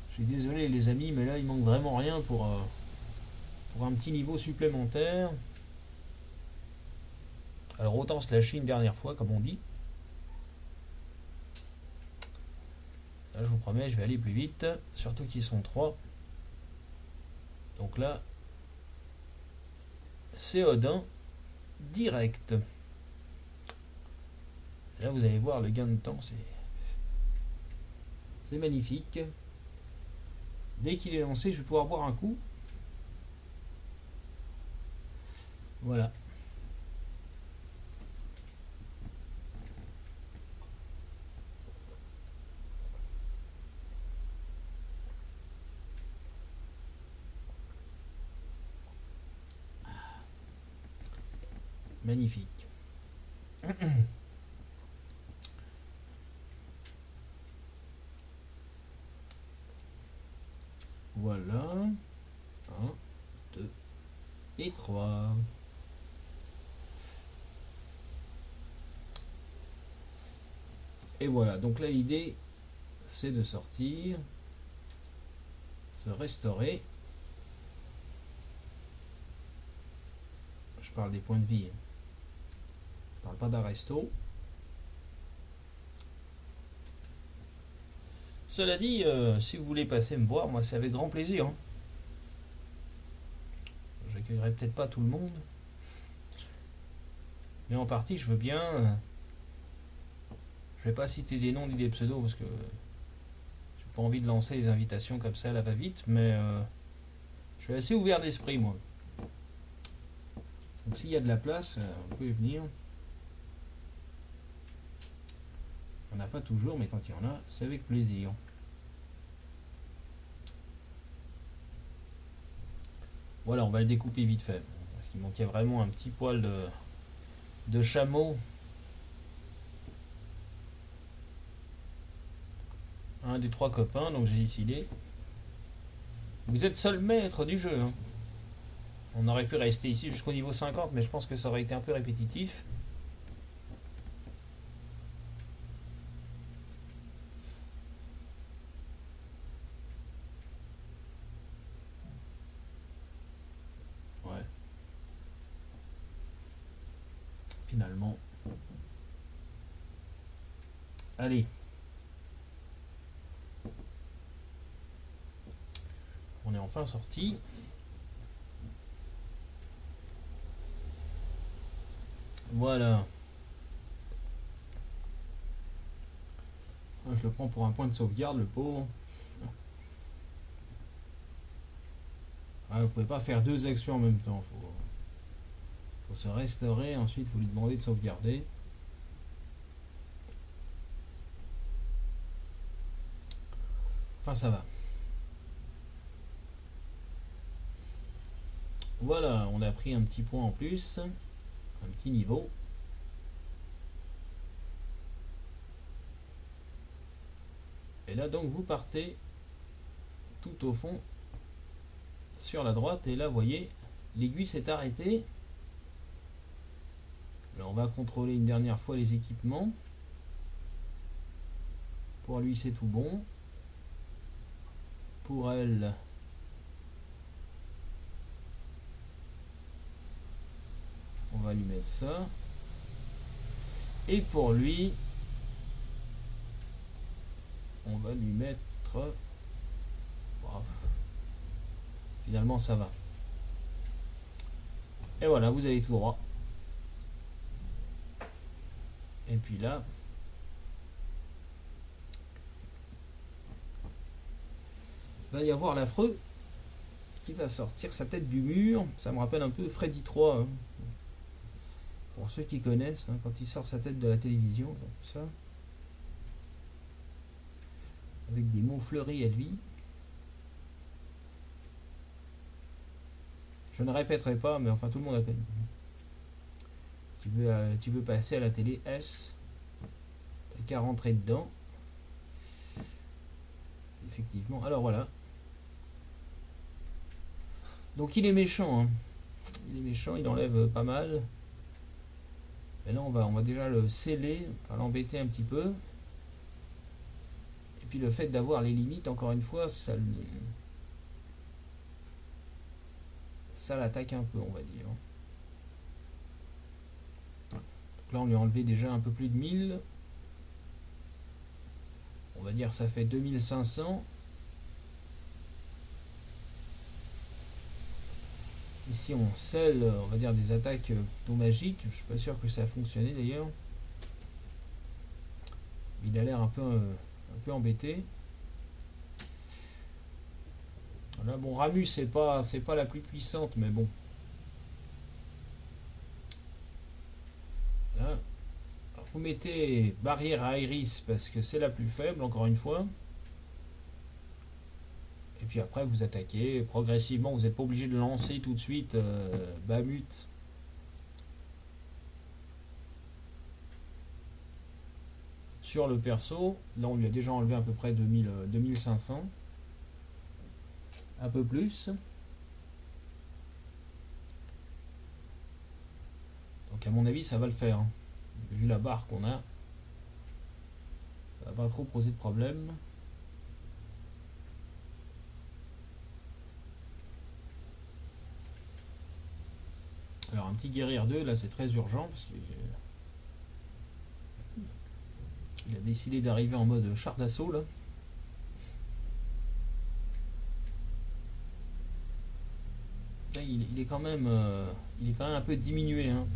Je suis désolé les amis, mais là il manque vraiment rien pour un petit niveau supplémentaire. Alors autant se lâcher une dernière fois, comme on dit. Là, je vous promets, je vais aller plus vite. Surtout qu'ils sont 3. Donc là, c'est Odin direct. Là, vous allez voir, le gain de temps, c'est magnifique. Dès qu'il est lancé, je vais pouvoir boire un coup. Voilà. Magnifique. Voilà. 1, 2 et 3. Et voilà, donc là l'idée c'est de sortir, se restaurer. Je parle des points de vie. Je parle pas d'un resto. Cela dit, si vous voulez passer me voir, moi c'est avec grand plaisir. J'accueillerai peut-être pas tout le monde. Mais en partie, je veux bien. Je vais pas citer des noms ni des pseudos parce que j'ai pas envie de lancer les invitations comme ça, là va vite, mais je suis assez ouvert d'esprit, moi. Donc s'il y a de la place, on peut y venir. On n'a pas toujours, mais quand il y en a, c'est avec plaisir. Voilà, on va le découper vite fait. Parce qu'il manquait vraiment un petit poil de chameau. Un des 3 copains, donc j'ai décidé. Vous êtes seul maître du jeu. Hein. On aurait pu rester ici jusqu'au niveau 50, mais je pense que ça aurait été un peu répétitif. Ouais. Finalement. Allez. On est enfin sorti. Voilà. Je le prends pour un point de sauvegarde, le pauvre. Ah, vous pouvez pas faire 2 actions en même temps. Faut se restaurer, ensuite vous lui demandez de sauvegarder. Enfin, ça va. Voilà, on a pris un petit point en plus. Un petit niveau. Et là, donc, vous partez tout au fond sur la droite. Et là, vous voyez, l'aiguille s'est arrêtée. Là, on va contrôler une dernière fois les équipements. Pour lui, c'est tout bon. Pour elle, on va lui mettre ça. Et pour lui, on va lui mettre... Bref. Finalement, ça va. Et voilà, vous allez tout droit. Et puis là... va y avoir l'affreux qui va sortir sa tête du mur. Ça me rappelle un peu Freddy 3. Hein. Pour ceux qui connaissent, hein, quand il sort sa tête de la télévision, comme ça. Avec des mots fleuris à lui. Je ne répéterai pas, mais enfin tout le monde a connu. Tu veux passer à la télé S. T'as qu'à rentrer dedans. Effectivement. Alors voilà. Donc il est méchant. Hein. Il est méchant, il enlève pas mal. Et là on va déjà le sceller, enfin l'embêter un petit peu. Et puis le fait d'avoir les limites, encore une fois, ça l'attaque un peu, on va dire. Donc là on lui a enlevé déjà un peu plus de 1000. On va dire ça fait 2500. Ici on scelle, on va dire, des attaques plutôt magiques. Je suis pas sûr que ça a fonctionné d'ailleurs. Il a l'air un peu embêté. Là, bon, Ramus c'est pas la plus puissante, mais bon. Là, alors vous mettez barrière à Iris parce que c'est la plus faible, encore une fois. Et puis après vous attaquez progressivement, vous n'êtes pas obligé de lancer tout de suite Bahamut. Sur le perso, là on lui a déjà enlevé à peu près 2500. Un peu plus. Donc à mon avis ça va le faire. Hein. Vu la barre qu'on a, ça va pas trop poser de problème. Alors un petit guerrier 2, là c'est très urgent parce qu'il a décidé d'arriver en mode char d'assaut là. Là il est quand même un peu diminué hein,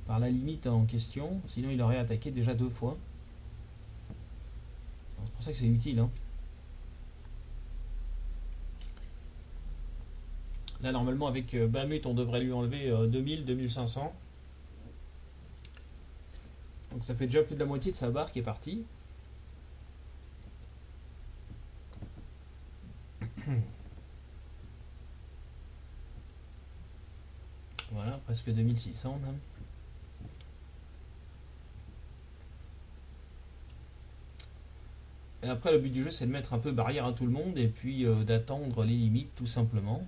par la limite en question, sinon il aurait attaqué déjà 2 fois. Dans ce pour ça que c'est utile, hein. Là, normalement, avec Bahamut, on devrait lui enlever 2000, 2500. Donc ça fait déjà plus de la moitié de sa barre qui est partie. Voilà, presque 2600 même. Et après, le but du jeu, c'est de mettre un peu barrière à tout le monde et puis d'attendre les limites, tout simplement.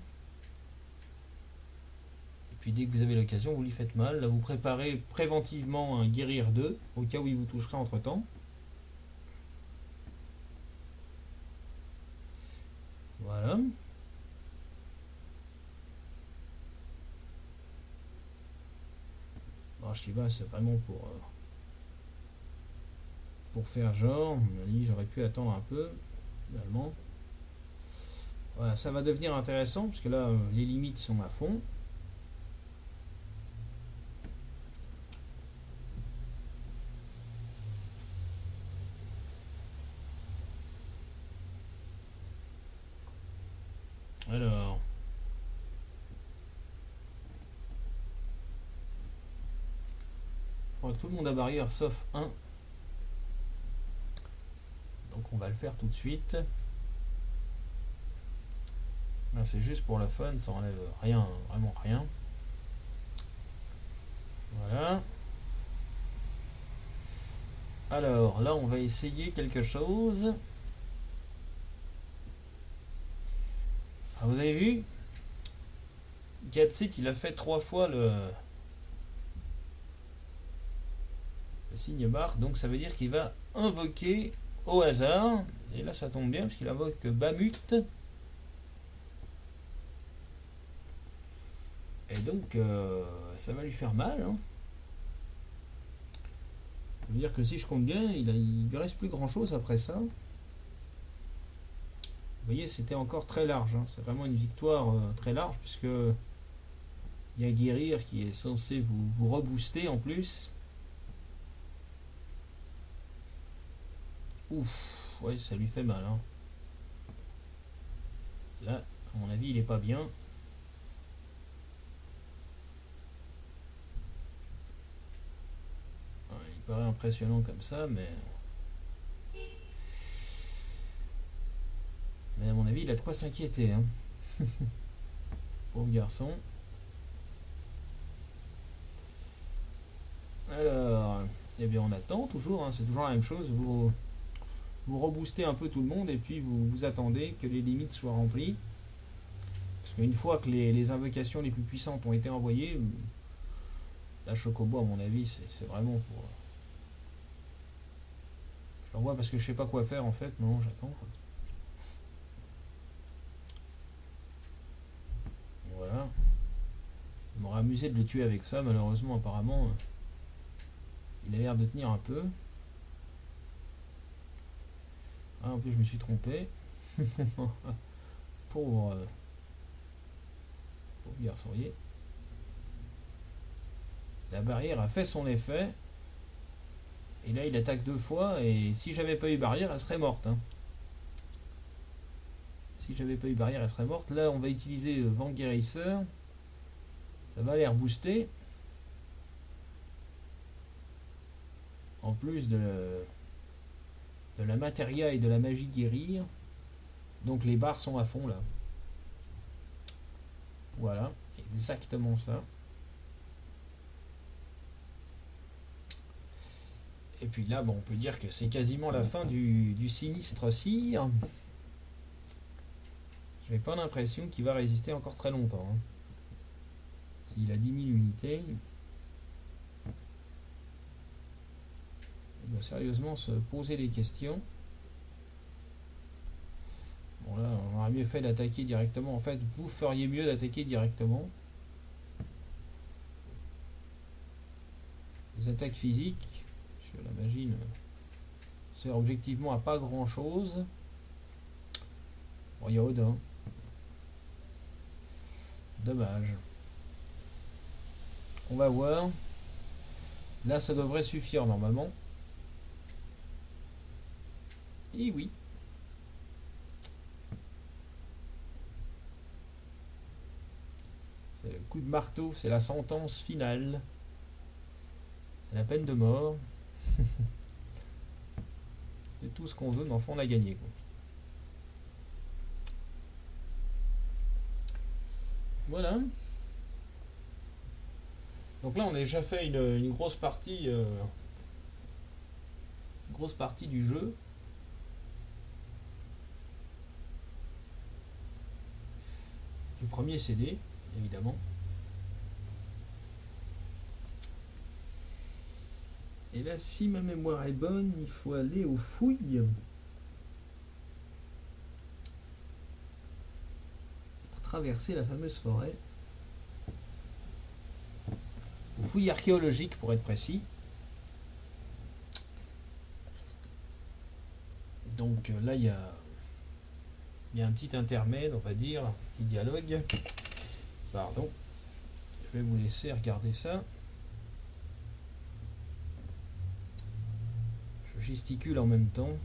Et puis dès que vous avez l'occasion, vous lui faites mal. Là, vous préparez préventivement un guérir 2, au cas où il vous toucherait entre-temps. Voilà. Alors, Shiva, c'est vraiment pour faire genre. J'aurais pu attendre un peu, finalement. Voilà, ça va devenir intéressant, parce que là, les limites sont à fond. Alors... je crois que tout le monde a barrière, sauf un. Donc on va le faire tout de suite. Là, c'est juste pour le fun, ça enlève rien, vraiment rien. Voilà. Alors, là, on va essayer quelque chose. Ah, vous avez vu? Gatsit, il a fait 3 fois le signe barre, donc ça veut dire qu'il va invoquer au hasard. Et là, ça tombe bien, parce qu'il invoque Bahamut. Et donc, ça va lui faire mal, hein. Ça veut dire que si je compte bien, il lui reste plus grand chose après ça. Vous voyez, c'était encore très large, hein. C'est vraiment une victoire très large, puisque il y a Guérir qui est censé vous rebooster en plus. Ouf, ouais, ça lui fait mal, hein. Là, à mon avis, il est pas bien. Il paraît impressionnant comme ça, mais à mon avis, il a de quoi s'inquiéter, hein. Pauvre garçon. Alors, eh bien, on attend toujours, hein, c'est toujours la même chose. Vous reboostez un peu tout le monde et puis vous attendez que les limites soient remplies. Parce qu'une fois que les invocations les plus puissantes ont été envoyées, la Chocobo, à mon avis, c'est vraiment pour. Je l'envoie parce que je sais pas quoi faire en fait. Non, j'attends. Voilà. Ça m'aurait amusé de le tuer avec ça, malheureusement, apparemment. Il a l'air de tenir un peu. Ah, en plus, je me suis trompé. Pauvre garçon, vous voyez. La barrière a fait son effet. Et là, il attaque 2 fois. Et si j'avais pas eu barrière, elle serait morte, hein. Si j'avais pas eu barrière, elle serait morte. Là, on va utiliser Vangueracer. Ça va l'air booster. En plus de la matéria et de la magie guérir. Donc les barres sont à fond là. Voilà, exactement ça. Et puis là, bon, on peut dire que c'est quasiment la fin du sinistre cire. J'ai pas l'impression qu'il va résister encore très longtemps, hein. S'il a 10 000 unités, il doit sérieusement se poser des questions. Bon là, on aurait mieux fait d'attaquer directement. En fait, vous feriez mieux d'attaquer directement. Les attaques physiques, parce que la magie ne sert objectivement à pas grand chose. Bon, il y a Odin. Dommage. On va voir. Là, ça devrait suffire normalement. Et oui. C'est le coup de marteau, c'est la sentence finale. C'est la peine de mort. C'est tout ce qu'on veut, mais enfin on a gagné, quoi. Voilà. Donc là, on a déjà fait une grosse partie du jeu. Du premier CD, évidemment. Et là, si ma mémoire est bonne, il faut aller aux fouilles pour traverser la fameuse forêt. Aux fouilles archéologiques, pour être précis. Donc là, il y a un petit intermède, on va dire, un petit dialogue. Pardon. Je vais vous laisser regarder ça. Je gesticule en même temps.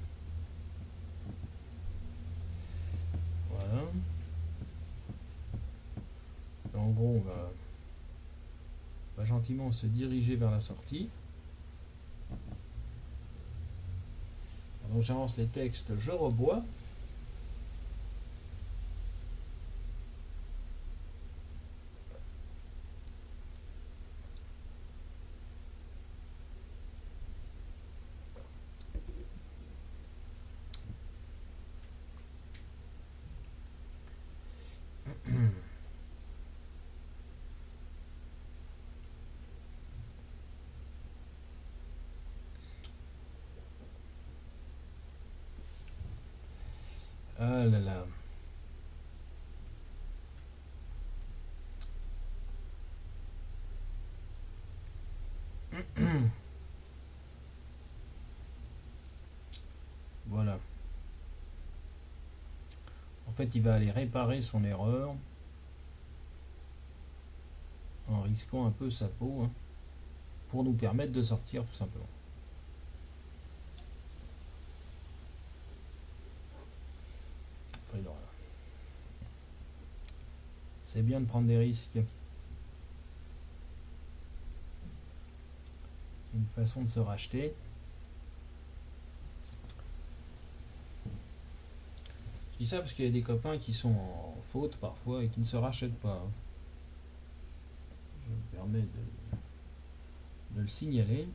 Voilà. En gros, on va gentiment se diriger vers la sortie. Donc j'avance les textes, je rebois. Ah là là. Voilà. En fait, il va aller réparer son erreur en risquant un peu sa peau, hein, pour nous permettre de sortir tout simplement. Enfin, c'est bien de prendre des risques. C'est une façon de se racheter. Je dis ça parce qu'il y a des copains qui sont en faute parfois et qui ne se rachètent pas. Je me permets de le signaler.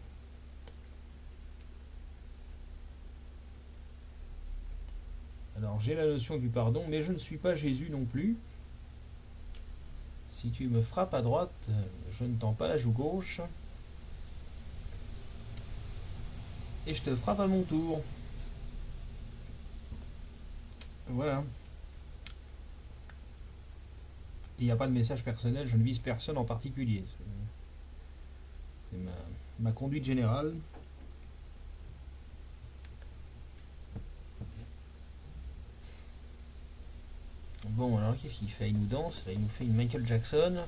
Alors j'ai la notion du pardon, mais je ne suis pas Jésus non plus. Si tu me frappes à droite, je ne tends pas la joue gauche. Et je te frappe à mon tour. Voilà. Il n'y a pas de message personnel, je ne vise personne en particulier. C'est ma conduite générale. Bon, alors qu'est-ce qu'il fait? Il nous danse, là, il nous fait une Michael Jackson.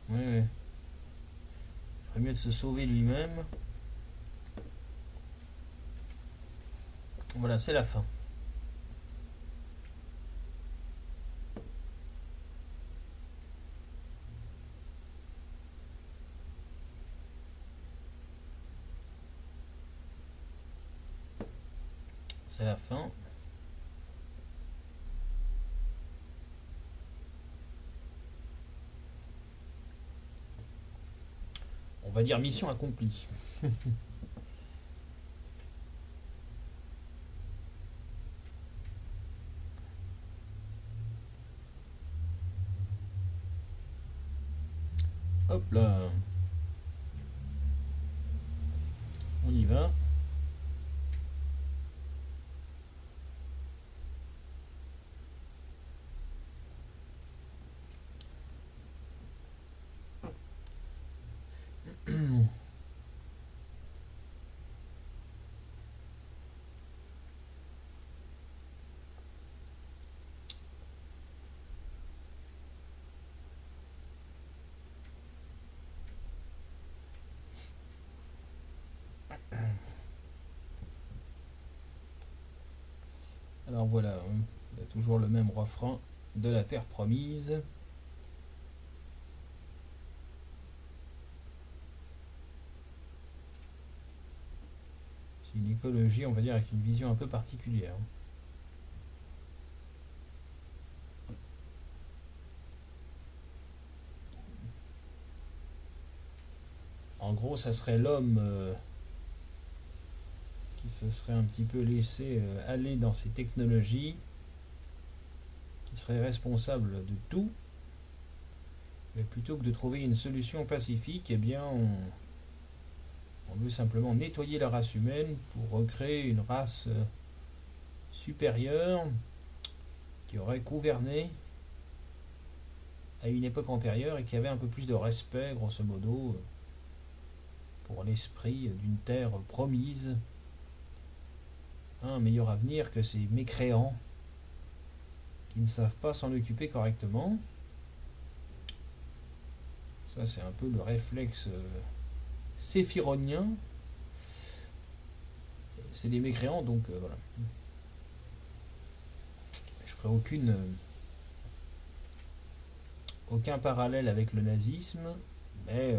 Ouais, ouais. Il ferait mieux de se sauver lui-même. Voilà, c'est la fin. C'est la fin. On va dire mission accomplie. Hop là. On y va. Alors voilà, il y a toujours le même refrain de la terre promise. C'est une écologie, on va dire, avec une vision un peu particulière. En gros, ça serait l'homme qui se serait un petit peu laissé aller dans ces technologies, qui serait responsable de tout. Mais plutôt que de trouver une solution pacifique, eh bien, on veut simplement nettoyer la race humaine pour recréer une race supérieure qui aurait gouverné à une époque antérieure et qui avait un peu plus de respect, grosso modo, pour l'esprit d'une terre promise, un meilleur avenir que ces mécréants qui ne savent pas s'en occuper correctement. Ça, c'est un peu le réflexe séphironien. C'est des mécréants, donc voilà. Je ferai aucun parallèle avec le nazisme, mais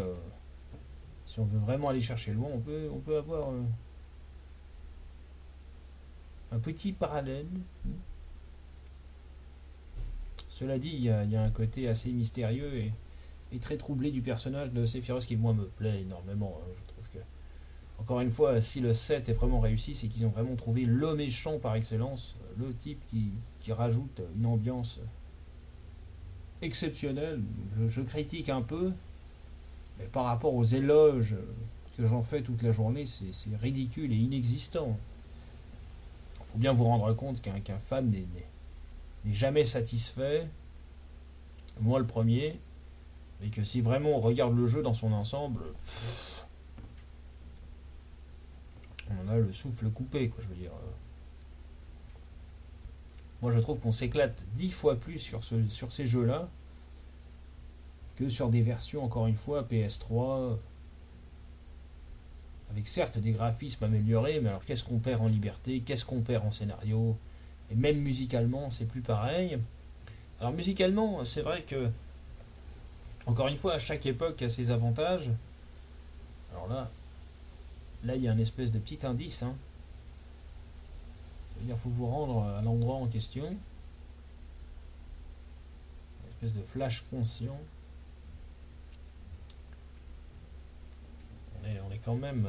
si on veut vraiment aller chercher loin, on peut avoir un petit parallèle. Cela dit, il y a un côté assez mystérieux et très troublé du personnage de Sephiroth qui, moi, me plaît énormément. Je trouve que, encore une fois, si le 7 est vraiment réussi, c'est qu'ils ont vraiment trouvé le méchant par excellence, le type qui rajoute une ambiance exceptionnelle. Je critique un peu, mais par rapport aux éloges que j'en fais toute la journée, c'est ridicule et inexistant. Il faut bien vous rendre compte qu'un fan n'est jamais satisfait, moi le premier, mais que si vraiment on regarde le jeu dans son ensemble, on a le souffle coupé, quoi, je veux dire. Moi je trouve qu'on s'éclate 10 fois plus sur ces jeux-là que sur des versions, encore une fois, PS3, avec certes des graphismes améliorés, mais alors qu'est-ce qu'on perd en liberté, qu'est-ce qu'on perd en scénario, et même musicalement, c'est plus pareil. Alors musicalement, c'est vrai que, encore une fois, à chaque époque a ses avantages. Alors là, il y a un espèce de petit indice. Ça veut dire qu'il faut vous rendre à l'endroit en question. Une espèce de flash conscient. On est quand même...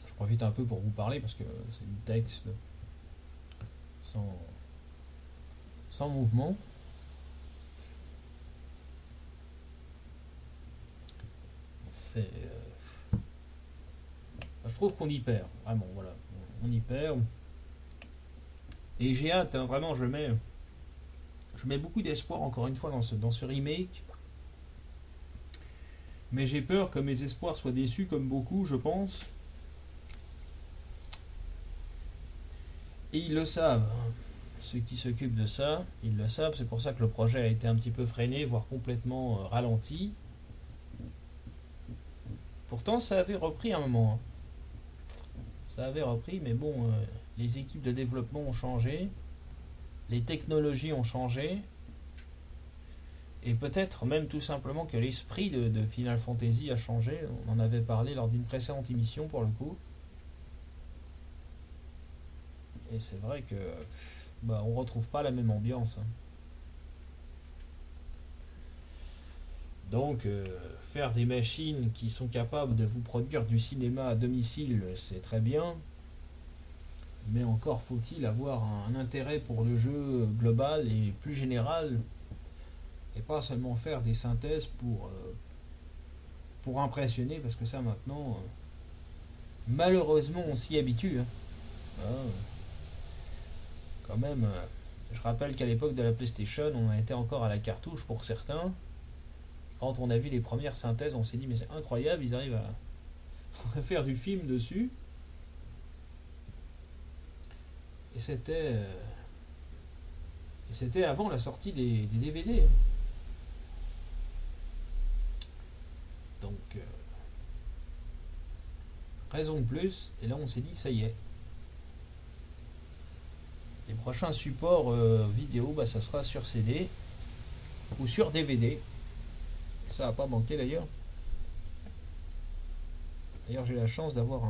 je profite un peu pour vous parler parce que c'est du texte sans mouvement. C'est... je trouve qu'on y perd, vraiment, voilà. On y perd. Et j'ai hâte, hein, vraiment, je mets beaucoup d'espoir, encore une fois, dans ce remake. Mais j'ai peur que mes espoirs soient déçus, comme beaucoup, je pense. Et ils le savent. Ceux qui s'occupent de ça, ils le savent. C'est pour ça que le projet a été un petit peu freiné, voire complètement ralenti. Pourtant, ça avait repris un moment. Hein. Ça avait repris, mais bon, les équipes de développement ont changé. Les technologies ont changé. Et peut-être même tout simplement que l'esprit de Final Fantasy a changé. On en avait parlé lors d'une précédente émission pour le coup. Et c'est vrai que on retrouve pas la même ambiance. Hein. Donc faire des machines qui sont capables de vous produire du cinéma à domicile, c'est très bien. Mais encore faut-il avoir un intérêt pour le jeu global et plus général. Et pas seulement faire des synthèses pour impressionner, parce que ça maintenant, malheureusement on s'y habitue. Hein. Ah, quand même, je rappelle qu'à l'époque de la PlayStation, on était encore à la cartouche pour certains. Quand on a vu les premières synthèses, on s'est dit mais c'est incroyable, ils arrivent à faire du film dessus. Et c'était avant la sortie des DVD. Donc, raison de plus, et là on s'est dit ça y est. prochain support vidéo, bah, ça sera sur CD ou sur DVD. Ça va pas manquer d'ailleurs. D'ailleurs, j'ai la chance d'avoir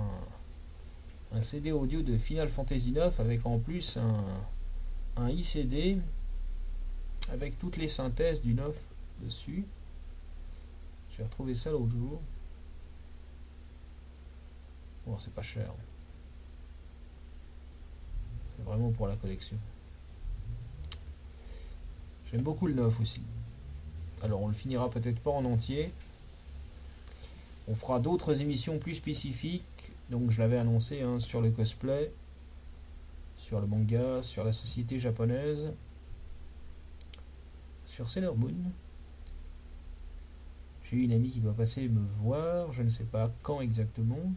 un CD audio de Final Fantasy IX avec en plus un ICD avec toutes les synthèses du 9 dessus. J'ai retrouvé ça l'autre jour. Bon, c'est pas cher. C'est vraiment pour la collection. J'aime beaucoup le 9 aussi. Alors on le finira peut-être pas en entier. On fera d'autres émissions plus spécifiques. Donc je l'avais annoncé hein, sur le cosplay, sur le manga, sur la société japonaise, sur Sailor Moon. J'ai eu une amie qui doit passer me voir, je ne sais pas quand exactement.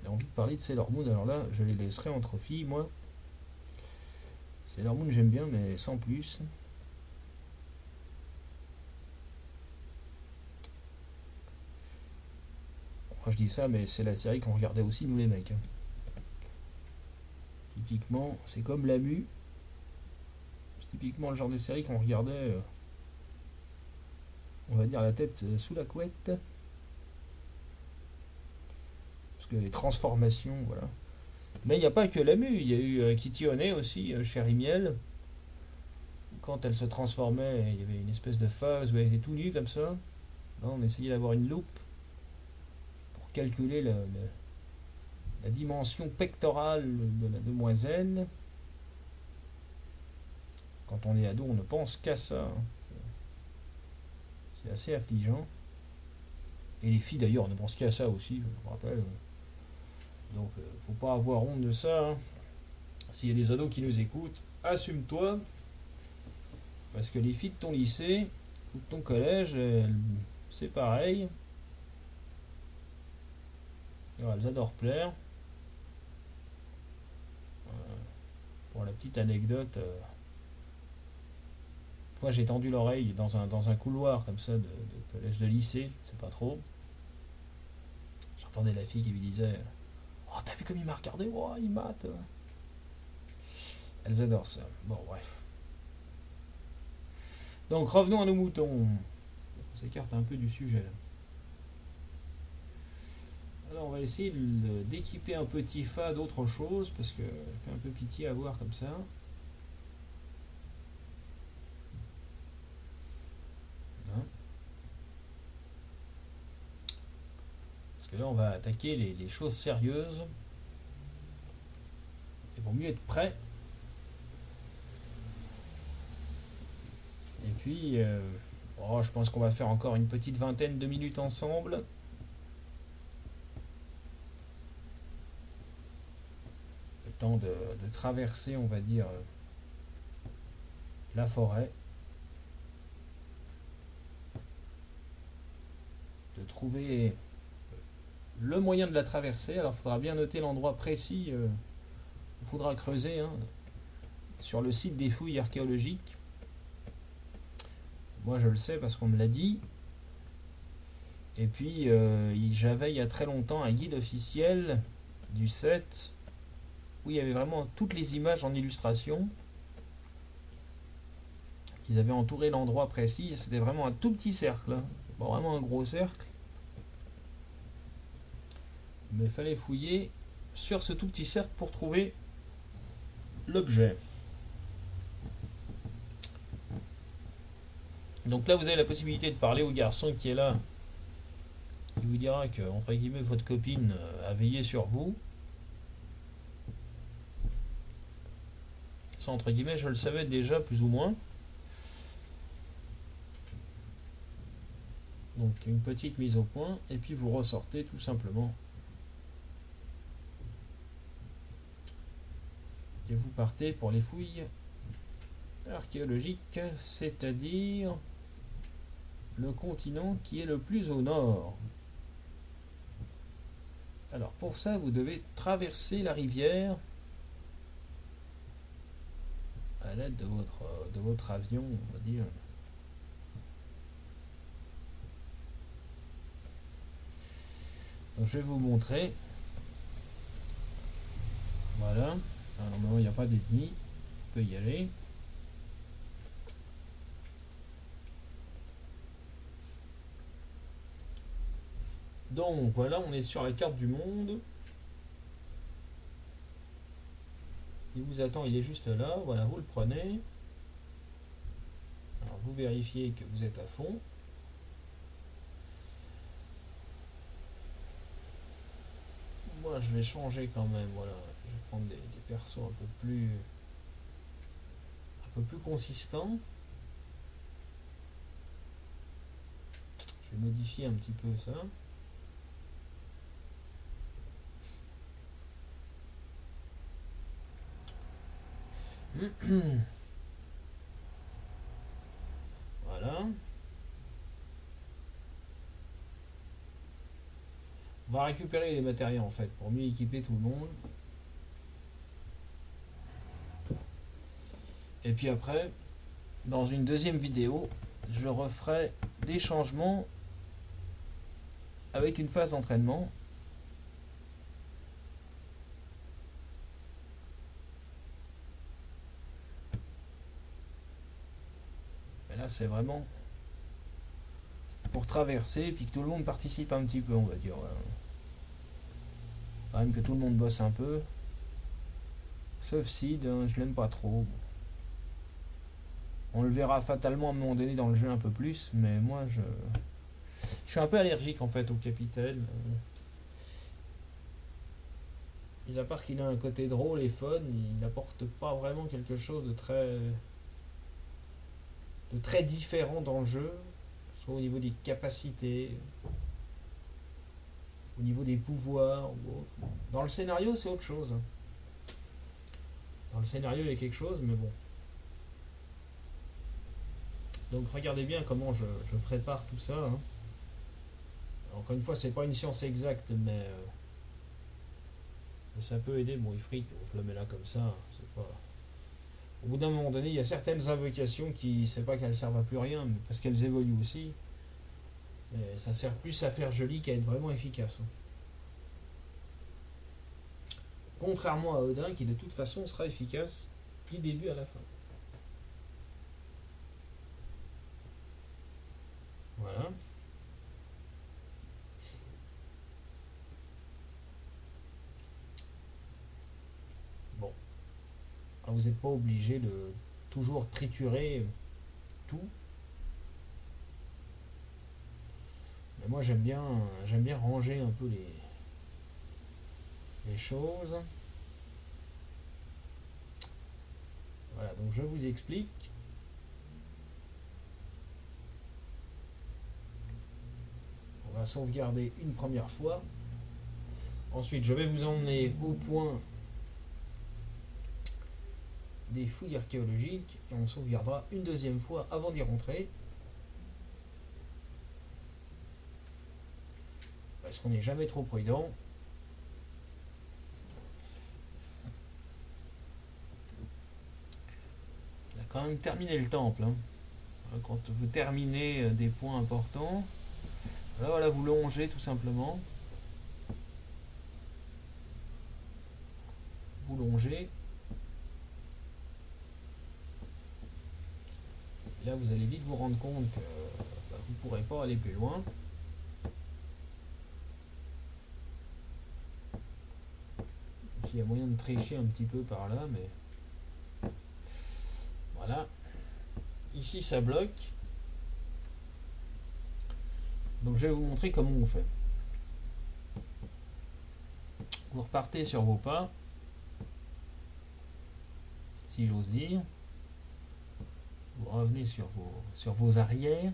Elle a envie de parler de Sailor Moon, alors là je les laisserai entre filles moi. Sailor Moon j'aime bien mais sans plus. Enfin je dis ça mais c'est la série qu'on regardait aussi nous les mecs. Typiquement c'est comme Lamu. C'est typiquement le genre de série qu'on regardait, on va dire la tête sous la couette. Parce que les transformations, voilà. Mais il n'y a pas que Lamu, il y a eu Kitty Honey aussi, chez Rimiel. Quand elle se transformait, il y avait une espèce de phase où elle était tout nue comme ça. Là, on essayait d'avoir une loupe pour calculer la dimension pectorale de la demoiselle. Quand on est ado, on ne pense qu'à ça. C'est assez affligeant. Et les filles d'ailleurs ne pensent qu'à ça aussi, je me rappelle. Donc faut pas avoir honte de ça. Hein. S'il y a des ados qui nous écoutent, assume-toi. Parce que les filles de ton lycée ou de ton collège, c'est pareil. Alors, elles adorent plaire. Pour la petite anecdote, une fois j'ai tendu l'oreille dans un couloir comme ça de collège de lycée, je sais pas trop. J'entendais la fille qui lui disait « Oh, t'as vu comme il m'a regardé? Oh, il mate !» Elles adorent ça. Bon, bref. Donc, revenons à nos moutons. On s'écarte un peu du sujet. Là. Alors, on va essayer d'équiper un peu Tifa d'autre chose, parce qu'elle fait un peu pitié à voir comme ça. Hein? Parce que là, on va attaquer les choses sérieuses. Il vaut mieux être prêt. Et puis, je pense qu'on va faire encore une petite vingtaine de minutes ensemble. Le temps de traverser, on va dire, la forêt. De trouver le moyen de la traverser. Alors, il faudra bien noter l'endroit précis. Il faudra creuser hein, sur le site des fouilles archéologiques. Moi je le sais parce qu'on me l'a dit. Et puis j'avais il y a très longtemps un guide officiel du 7 où il y avait vraiment toutes les images en illustration. Qu'ils avaient entouré l'endroit précis. C'était vraiment un tout petit cercle. Hein. Pas vraiment un gros cercle. Mais il fallait fouiller sur ce tout petit cercle pour trouver l'objet. Donc là vous avez la possibilité de parler au garçon qui est là. Il vous dira que, entre guillemets, votre copine a veillé sur vous. Ça, entre guillemets, je le savais déjà, plus ou moins. Donc, une petite mise au point. Et puis, vous ressortez tout simplement. Et vous partez pour les fouilles archéologiques, c'est-à-dire le continent qui est le plus au nord. Alors pour ça, vous devez traverser la rivière à l'aide de votre avion, on va dire. Donc je vais vous montrer. Voilà. Normalement, il n'y a pas d'ennemi. On peut y aller. Donc voilà, on est sur la carte du monde. Il vous attend, il est juste là. Voilà, vous le prenez. Alors vous vérifiez que vous êtes à fond. Moi je vais changer quand même, voilà. Je vais prendre des persos un peu plus consistants. Je vais modifier un petit peu ça. Voilà. On va récupérer les matériaux en fait pour mieux équiper tout le monde. Et puis après, dans une deuxième vidéo, je referai des changements avec une phase d'entraînement. Et là, c'est vraiment pour traverser et puis que tout le monde participe un petit peu, on va dire. Quand même que tout le monde bosse un peu. Sauf Sid, hein, je l'aime pas trop. On le verra fatalement à un moment donné dans le jeu un peu plus, mais moi je suis un peu allergique en fait au capitaine. Mis à part qu'il a un côté drôle et fun, il n'apporte pas vraiment quelque chose de très différent dans le jeu, soit au niveau des capacités, au niveau des pouvoirs ou autre. Dans le scénario, c'est autre chose. Dans le scénario, il y a quelque chose, mais bon. Donc regardez bien comment je prépare tout ça. Hein. Encore une fois, c'est pas une science exacte, mais ça peut aider. Bon, Ifrit, je le mets là comme ça. C'est pas... Au bout d'un moment donné, il y a certaines invocations qui, c'est pas qu'elles servent à plus rien, mais parce qu'elles évoluent aussi. Mais ça sert plus à faire joli qu'à être vraiment efficace. Contrairement à Odin, qui de toute façon sera efficace du début à la fin. Voilà. Bon. Alors, vous n'êtes pas obligé de toujours triturer tout. Mais moi j'aime bien ranger un peu les choses. Voilà, donc je vous explique. On va sauvegarder une première fois. Ensuite, je vais vous emmener au point des fouilles archéologiques et on sauvegardera une deuxième fois avant d'y rentrer. Parce qu'on n'est jamais trop prudent. On a quand même terminé le temple. Hein. Quand vous terminez des points importants, là, voilà, vous longez tout simplement. Vous longez. Et là, vous allez vite vous rendre compte que vous ne pourrez pas aller plus loin. Il y a moyen de tricher un petit peu par là, mais voilà. Ici, ça bloque. Donc, je vais vous montrer comment on fait. Vous repartez sur vos pas, si j'ose dire. Vous revenez sur vos arrières.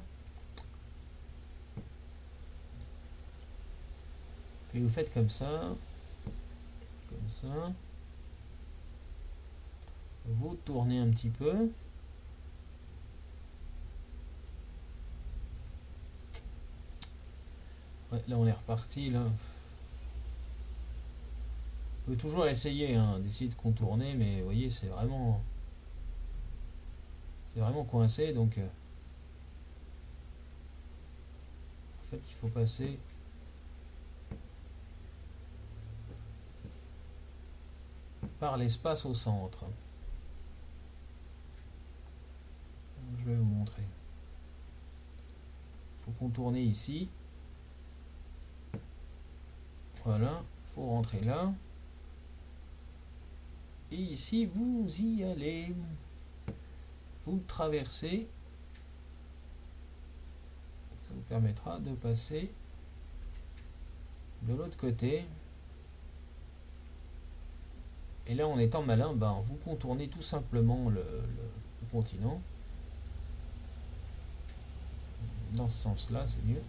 Puis vous faites comme ça. Comme ça. Vous tournez un petit peu. Ouais, là on est reparti là. Vous pouvez toujours essayer hein, d'essayer de contourner, mais vous voyez c'est vraiment coincé donc en fait il faut passer par l'espace au centre. Je vais vous montrer. Il faut contourner ici. Voilà, il faut rentrer là. Et ici, vous y allez. Vous traversez. Ça vous permettra de passer de l'autre côté. Et là, en étant malin, ben, vous contournez tout simplement le continent. Dans ce sens-là, c'est mieux.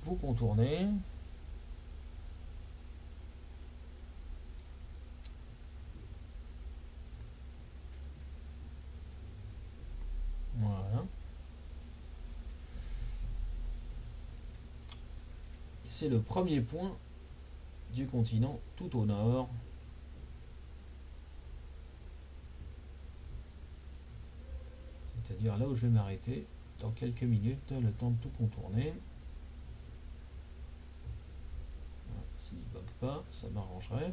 Vous contournez. Voilà. Et c'est le premier point du continent tout au nord. C'est-à-dire là où je vais m'arrêter dans quelques minutes, le temps de tout contourner. S'il ne bug pas, ça m'arrangerait.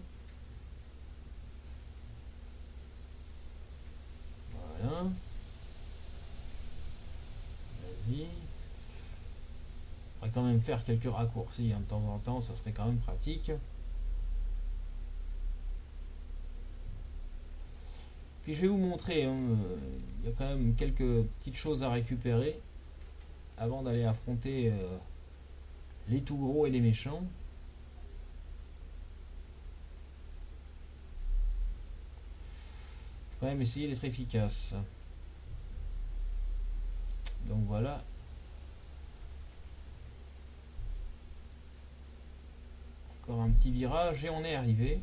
Voilà. Vas-y. Il faudrait quand même faire quelques raccourcis hein, de temps en temps, ça serait quand même pratique. Puis je vais vous montrer, hein, il y a quand même quelques petites choses à récupérer avant d'aller affronter les tout gros et les méchants. Faut quand même essayer d'être efficace. Donc voilà. Encore un petit virage et on est arrivé.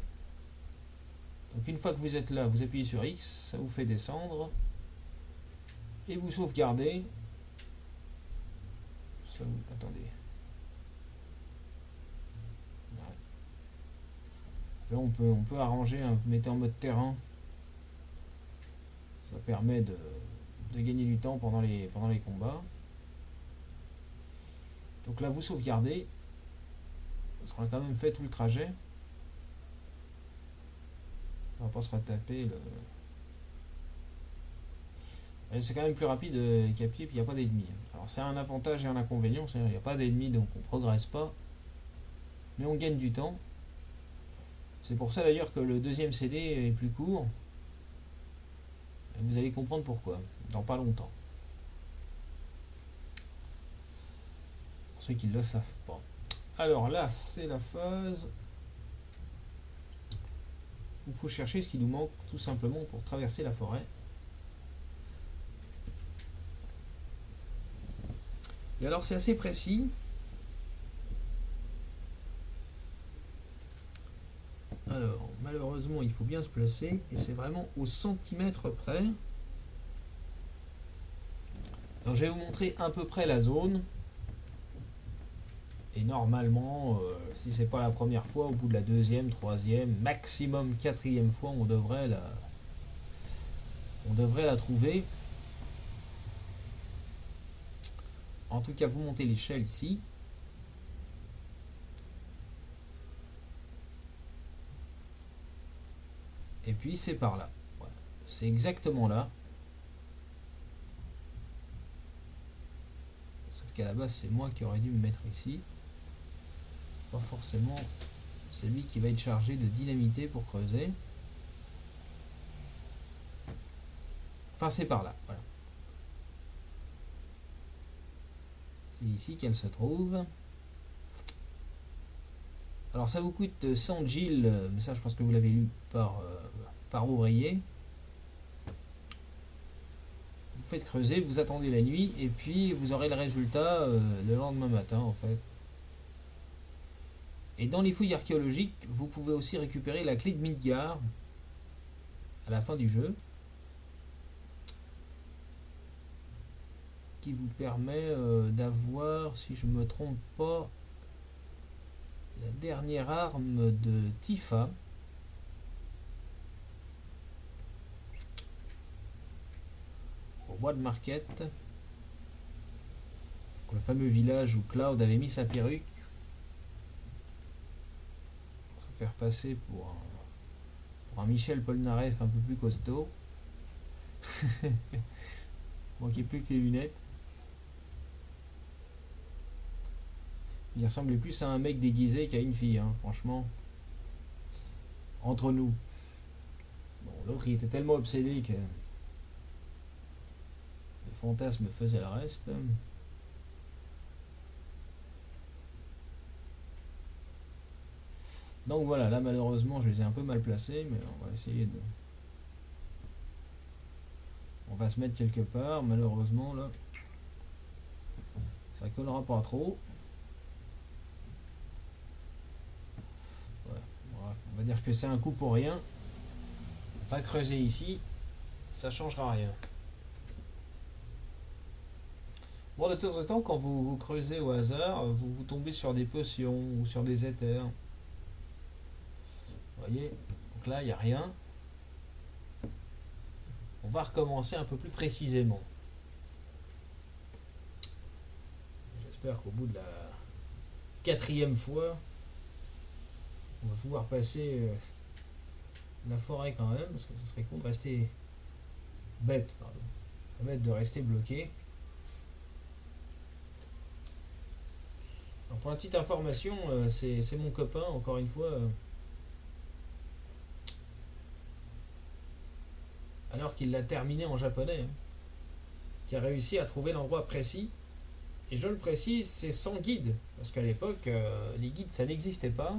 Donc une fois que vous êtes là, vous appuyez sur X, ça vous fait descendre. Et vous sauvegardez. Attendez. Ouais. Là on peut arranger, hein, vous mettez en mode terrain. Ça permet de gagner du temps pendant les combats. Donc là vous sauvegardez. Parce qu'on a quand même fait tout le trajet. On va pas se retaper le... C'est quand même plus rapide qu'à pied, puis il n'y a pas d'ennemis. Alors c'est un avantage et un inconvénient, c'est-à-dire il n'y a pas d'ennemis, donc on progresse pas. Mais on gagne du temps. C'est pour ça d'ailleurs que le deuxième CD est plus court. Et vous allez comprendre pourquoi, dans pas longtemps. Pour ceux qui ne le savent pas. Alors là, c'est la phase où il faut chercher ce qui nous manque tout simplement pour traverser la forêt. Et alors c'est assez précis. Alors malheureusement il faut bien se placer et c'est vraiment au centimètre près. Alors je vais vous montrer à peu près la zone. Et normalement, si c'est pas la première fois, au bout de la deuxième, troisième, maximum quatrième fois, on devrait la trouver. En tout cas, vous montez l'échelle ici. Et puis c'est par là. Voilà. C'est exactement là. Sauf qu'à la base, c'est moi qui aurais dû me mettre ici. Pas forcément celui qui va être chargé de dynamiter pour creuser. Enfin, c'est par là. Voilà. C'est ici qu'elle se trouve. Alors ça vous coûte 100 Gilles, mais ça je pense que vous l'avez lu par ouvrier. Vous faites creuser, vous attendez la nuit et puis vous aurez le résultat le lendemain matin en fait. Et dans les fouilles archéologiques, vous pouvez aussi récupérer la clé de Midgard à la fin du jeu, qui vous permet d'avoir, si je ne me trompe pas, la dernière arme de Tifa. Au bois de Marquette. Le fameux village où Cloud avait mis sa perruque. faire passer pour un Michel Polnareff un peu plus costaud. Manquait plus que les lunettes. Il ressemblait plus à un mec déguisé qu'à une fille, hein, franchement. Entre nous. Bon, l'autre, il était tellement obsédé que le fantasme faisait le reste. Donc voilà, là malheureusement je les ai un peu mal placés, mais on va essayer de... On va se mettre quelque part, malheureusement là, ça collera pas trop. Ouais, voilà. On va dire que c'est un coup pour rien. On va creuser ici, ça changera rien. Bon, de temps en temps, quand vous creusez au hasard, vous tombez sur des potions ou sur des éthers. Vous voyez, donc là il n'y a rien. On va recommencer un peu plus précisément. J'espère qu'au bout de la 4e fois, on va pouvoir passer la forêt quand même, parce que ce serait con de rester bête, pardon. Ce serait bête de rester bloqué. Alors pour la petite information, c'est mon copain, encore une fois. Alors qu'il l'a terminé en japonais, hein, qui a réussi à trouver l'endroit précis. Et je le précise, c'est sans guide, parce qu'à l'époque, les guides, ça n'existait pas.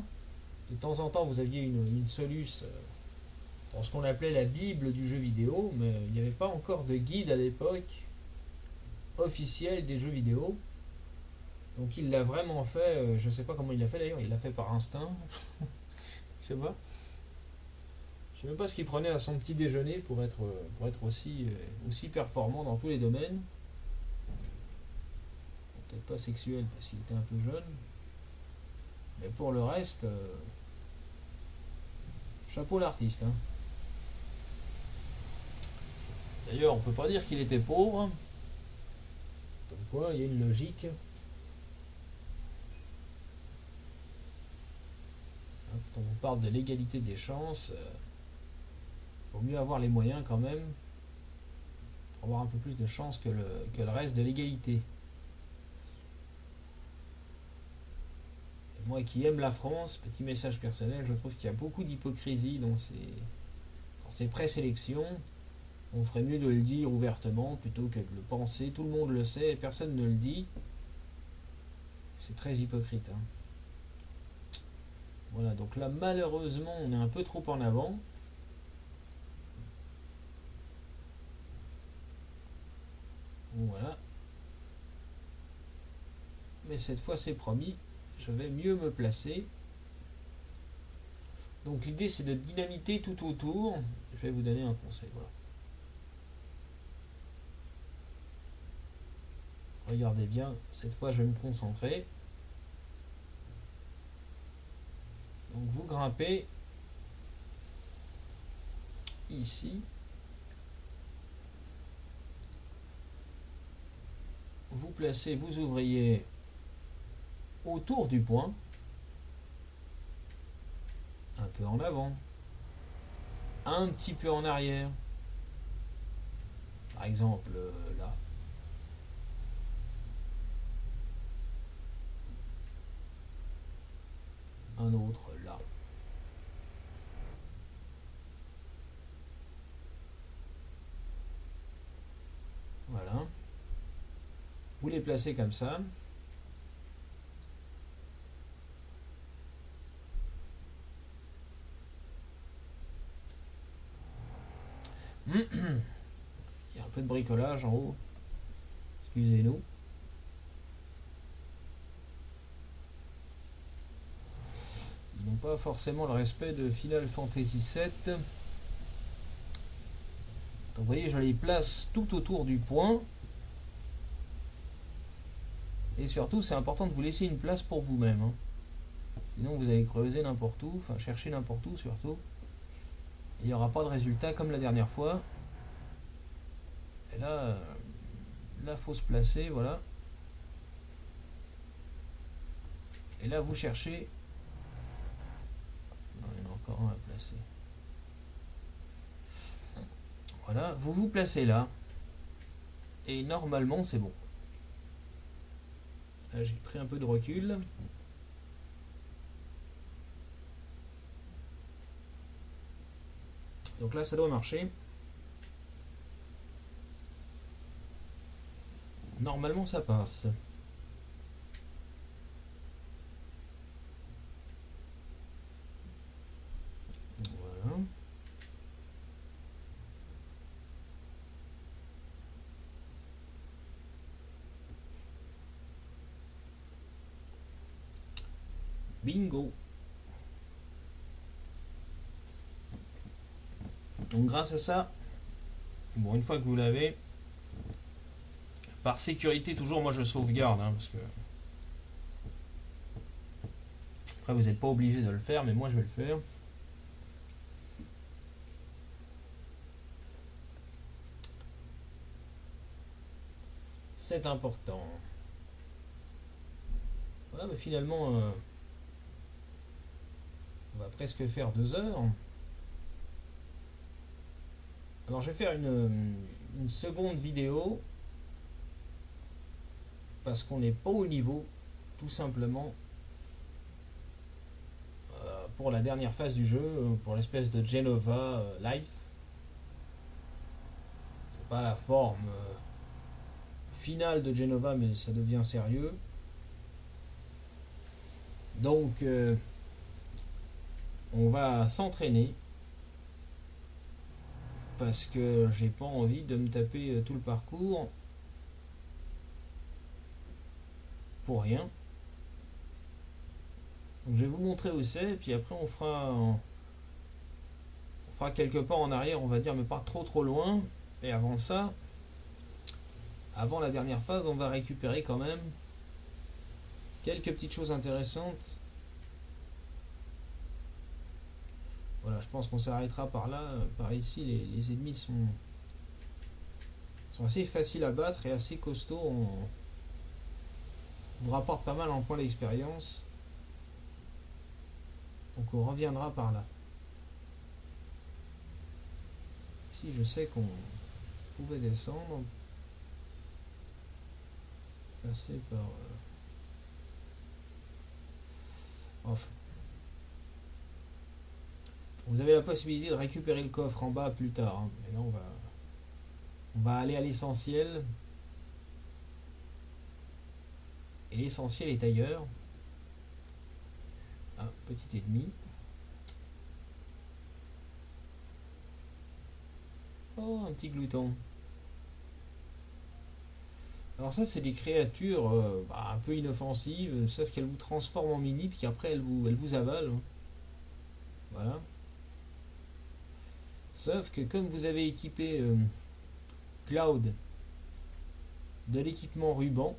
De temps en temps, vous aviez une soluce pour ce qu'on appelait la Bible du jeu vidéo, mais il n'y avait pas encore de guide à l'époque officiel des jeux vidéo. Donc il l'a vraiment fait, je ne sais pas comment il l'a fait d'ailleurs, il l'a fait par instinct. Je sais pas. Je sais même pas ce qu'il prenait à son petit déjeuner pour être aussi performant dans tous les domaines. Peut-être pas sexuel parce qu'il était un peu jeune. Mais pour le reste, chapeau l'artiste. Hein. D'ailleurs, on peut pas dire qu'il était pauvre. Comme quoi, il y a une logique. Quand on vous parle de l'égalité des chances, vaut mieux avoir les moyens quand même pour avoir un peu plus de chances que le reste de l'égalité. Et moi qui aime la France, petit message personnel, je trouve qu'il y a beaucoup d'hypocrisie dans ces présélections. On ferait mieux de le dire ouvertement plutôt que de le penser. Tout le monde le sait et personne ne le dit. C'est très hypocrite. Hein. Voilà, donc là malheureusement on est un peu trop en avant. Voilà. Mais cette fois c'est promis, je vais mieux me placer. Donc l'idée c'est de dynamiter tout autour. Je vais vous donner un conseil. Voilà. Regardez bien, cette fois je vais me concentrer. Donc vous grimpez ici. Vous placez vos ouvriers autour du point, un peu en avant, un petit peu en arrière. Par exemple, là. Un autre là. Voilà. Vous les placez comme ça. Il y a un peu de bricolage en haut. Excusez-nous. Ils n'ont pas forcément le respect de Final Fantasy VII. Donc vous voyez, je les place tout autour du point. Et surtout, c'est important de vous laisser une place pour vous-même. Hein. Sinon, vous allez creuser n'importe où, enfin chercher n'importe où surtout. Il n'y aura pas de résultat comme la dernière fois. Et là, faut se placer, voilà. Et là, vous cherchez encore un à placer. Voilà, vous vous placez là. Et normalement, c'est bon. Là, j'ai pris un peu de recul. Donc là, ça doit marcher. Normalement, ça passe. Voilà. Bingo. Donc grâce à ça, bon, une fois que vous l'avez, par sécurité toujours, moi je sauvegarde, hein, parce que après vous n'êtes pas obligé de le faire, mais moi je vais le faire. C'est important. Voilà, mais finalement, on va presque faire 2 heures. Alors je vais faire une seconde vidéo parce qu'on n'est pas au niveau, tout simplement, pour la dernière phase du jeu, pour l'espèce de Genova Life. C'est pas la forme finale de Genova, mais ça devient sérieux. Donc on va s'entraîner parce que j'ai pas envie de me taper tout le parcours pour rien. Donc je vais vous montrer où c'est, et puis après on fera quelques pas en arrière, on va dire, mais pas trop loin. Et avant ça, avant la dernière phase, on va récupérer quand même quelques petites choses intéressantes. Voilà, je pense qu'on s'arrêtera par là. Par ici, les ennemis sont assez faciles à battre et assez costauds. On vous rapporte pas mal en points d'expérience. Donc on reviendra par là. Ici, je sais qu'on pouvait descendre. Passer par... Enfin. Vous avez la possibilité de récupérer le coffre en bas plus tard. Hein. Mais là, on va aller à l'essentiel. Et l'essentiel est ailleurs. Ah, petit ennemi. Oh, un petit glouton. Alors ça, c'est des créatures un peu inoffensives, sauf qu'elles vous transforment en mini, puis après elles vous avalent. Hein. Voilà. Sauf que comme vous avez équipé Cloud de l'équipement ruban,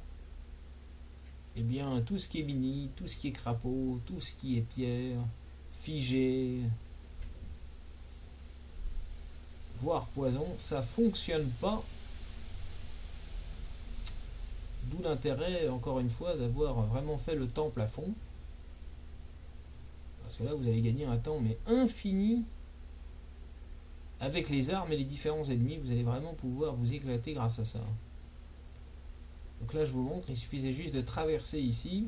eh bien tout ce qui est mini, tout ce qui est crapaud, tout ce qui est pierre, figé, voire poison, ça fonctionne pas. D'où l'intérêt, encore une fois, d'avoir vraiment fait le temple à fond. Parce que là, vous allez gagner un temps mais infini. Avec les armes et les différents ennemis, vous allez vraiment pouvoir vous éclater grâce à ça. Donc là, je vous montre, il suffisait juste de traverser ici.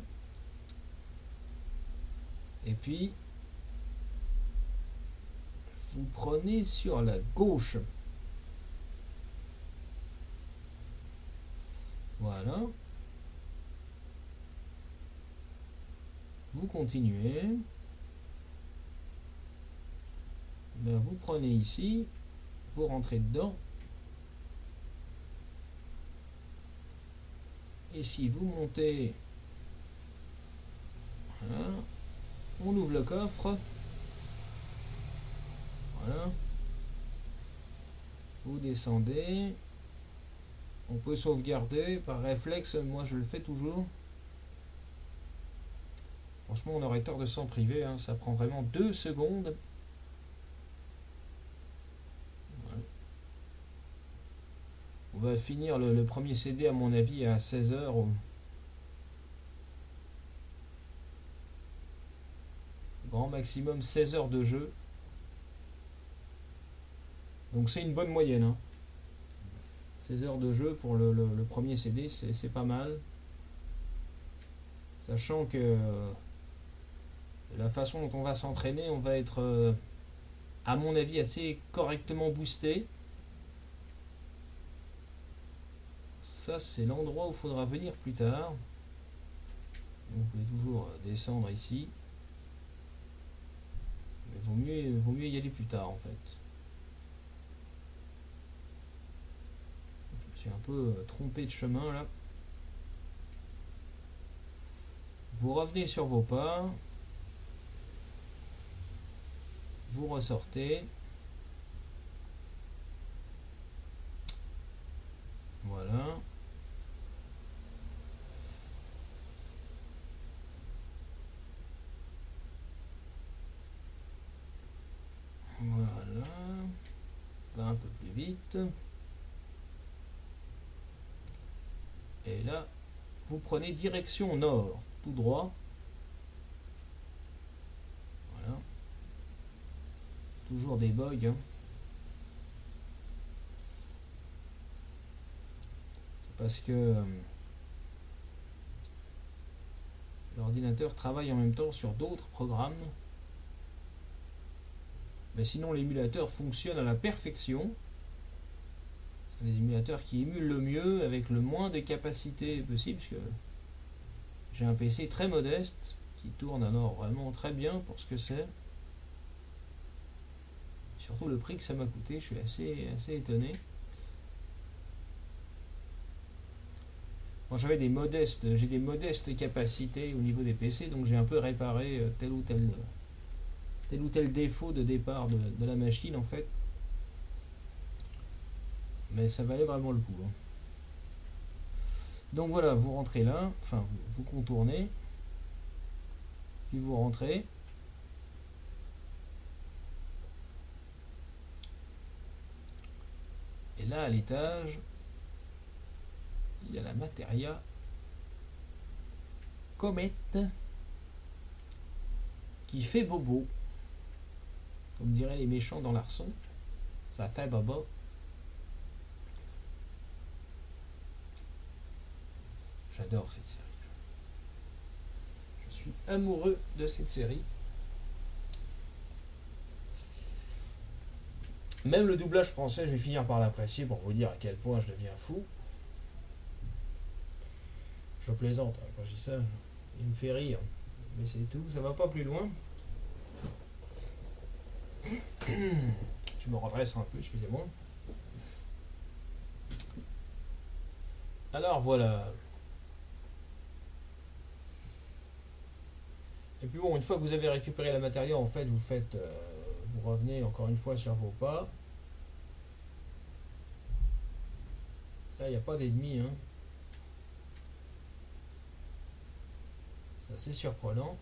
Et puis, vous prenez sur la gauche. Voilà. Vous continuez. Là, vous prenez ici. Vous rentrez dedans. Et si vous montez, voilà, on ouvre le coffre. Voilà. Vous descendez. On peut sauvegarder par réflexe, moi je le fais toujours. Franchement, on aurait tort de s'en priver, hein. Ça prend vraiment 2 secondes. Ouais. On va finir le premier CD à mon avis à 16 h. Grand maximum 16 heures de jeu. Donc c'est une bonne moyenne, hein. 16 heures de jeu pour le premier CD, c'est pas mal. Sachant que la façon dont on va s'entraîner, on va être, à mon avis, assez correctement boosté. Ça, c'est l'endroit où il faudra venir plus tard. Vous pouvez toujours descendre ici. Mais vaut mieux y aller plus tard, en fait. Je me suis un peu trompé de chemin, là. Vous revenez sur vos pas. Vous ressortez. Voilà. Voilà. Va un peu plus vite. Et là, vous prenez direction nord, tout droit. Voilà. Toujours des bugs, hein. C'est parce que l'ordinateur travaille en même temps sur d'autres programmes. Mais sinon, l'émulateur fonctionne à la perfection. C'est des émulateurs qui émulent le mieux avec le moins de capacité possible. Parce que j'ai un PC très modeste qui tourne alors vraiment très bien pour ce que c'est. Surtout le prix que ça m'a coûté, je suis assez étonné. Moi j'ai des modestes capacités au niveau des PC, donc j'ai un peu réparé tel ou tel défaut de départ de la machine en fait. Mais ça valait vraiment le coup, hein. Donc voilà, vous rentrez là, enfin vous contournez, puis vous rentrez. Et là à l'étage, il y a la Materia Comet qui fait bobo. Comme diraient les méchants dans l'Arson, ça fait bobo. J'adore cette série. Je suis amoureux de cette série. Même le doublage français, je vais finir par l'apprécier pour vous dire à quel point je deviens fou. Je plaisante, hein, quand je dis ça, il me fait rire. Mais c'est tout, ça va pas plus loin. Je me redresse un peu, excusez-moi. Alors voilà. Et puis bon, une fois que vous avez récupéré la matériel, en fait, vous revenez encore une fois sur vos pas. Là, il n'y a pas d'ennemis, hein. C'est assez surprenant.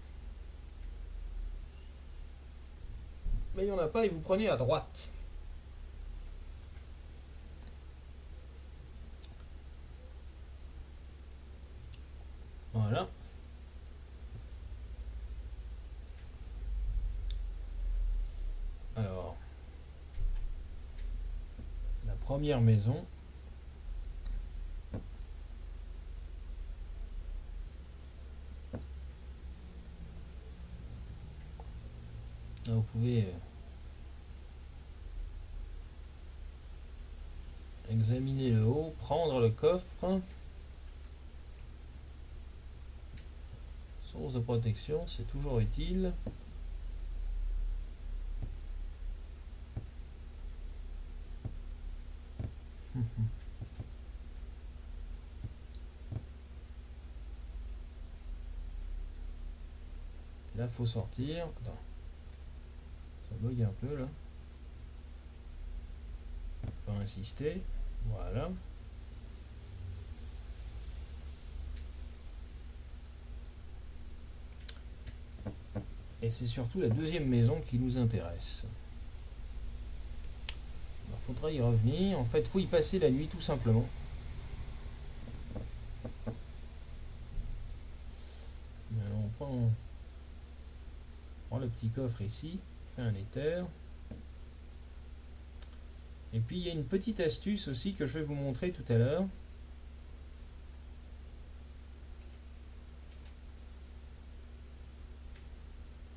Mais il n'y en a pas et vous prenez à droite. Voilà. Alors, la première maison. Là, vous pouvez examiner le haut, prendre le coffre. Source de protection, c'est toujours utile. Là, faut sortir. Attends. Ça bug un peu là. Pas insister. Voilà. Et c'est surtout la deuxième maison qui nous intéresse. Il faudra y revenir. En fait, il faut y passer la nuit tout simplement. Mais alors, on prend... prend le petit coffre ici, fait un éther. Et puis il y a une petite astuce aussi que je vais vous montrer tout à l'heure.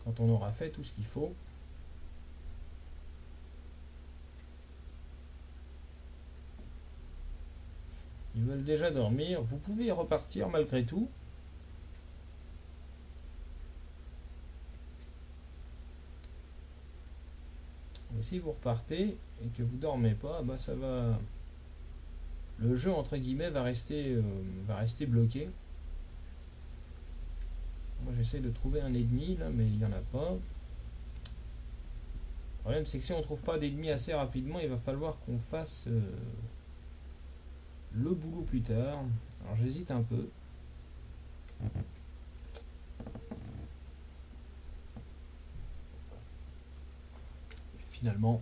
Quand on aura fait tout ce qu'il faut. Ils veulent déjà dormir. Vous pouvez repartir malgré tout. Mais si vous repartez et que vous dormez pas, bah ça va. Le jeu entre guillemets va rester bloqué. Moi j'essaie de trouver un ennemi là, mais il n'y en a pas. Le problème c'est que si on ne trouve pas d'ennemis assez rapidement, il va falloir qu'on fasse le boulot plus tard. Alors j'hésite un peu. Finalement,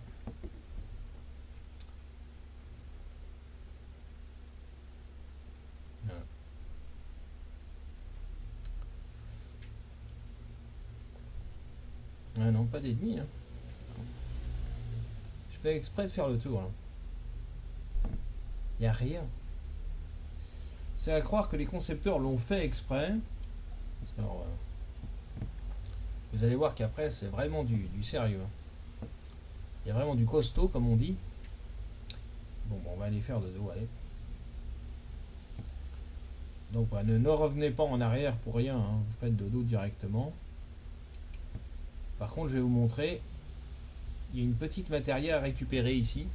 ah non, pas d'ennemis. Hein. Je fais exprès de faire le tour. Il n'y a rien. C'est à croire que les concepteurs l'ont fait exprès. Alors, vous allez voir qu'après, c'est vraiment du sérieux. Il y a vraiment du costaud, comme on dit. Bon, on va aller faire de dos, allez. Donc, bah, ne revenez pas en arrière pour rien. Hein. Vous faites de dos directement. Par contre, je vais vous montrer. Il y a une petite matériel à récupérer ici.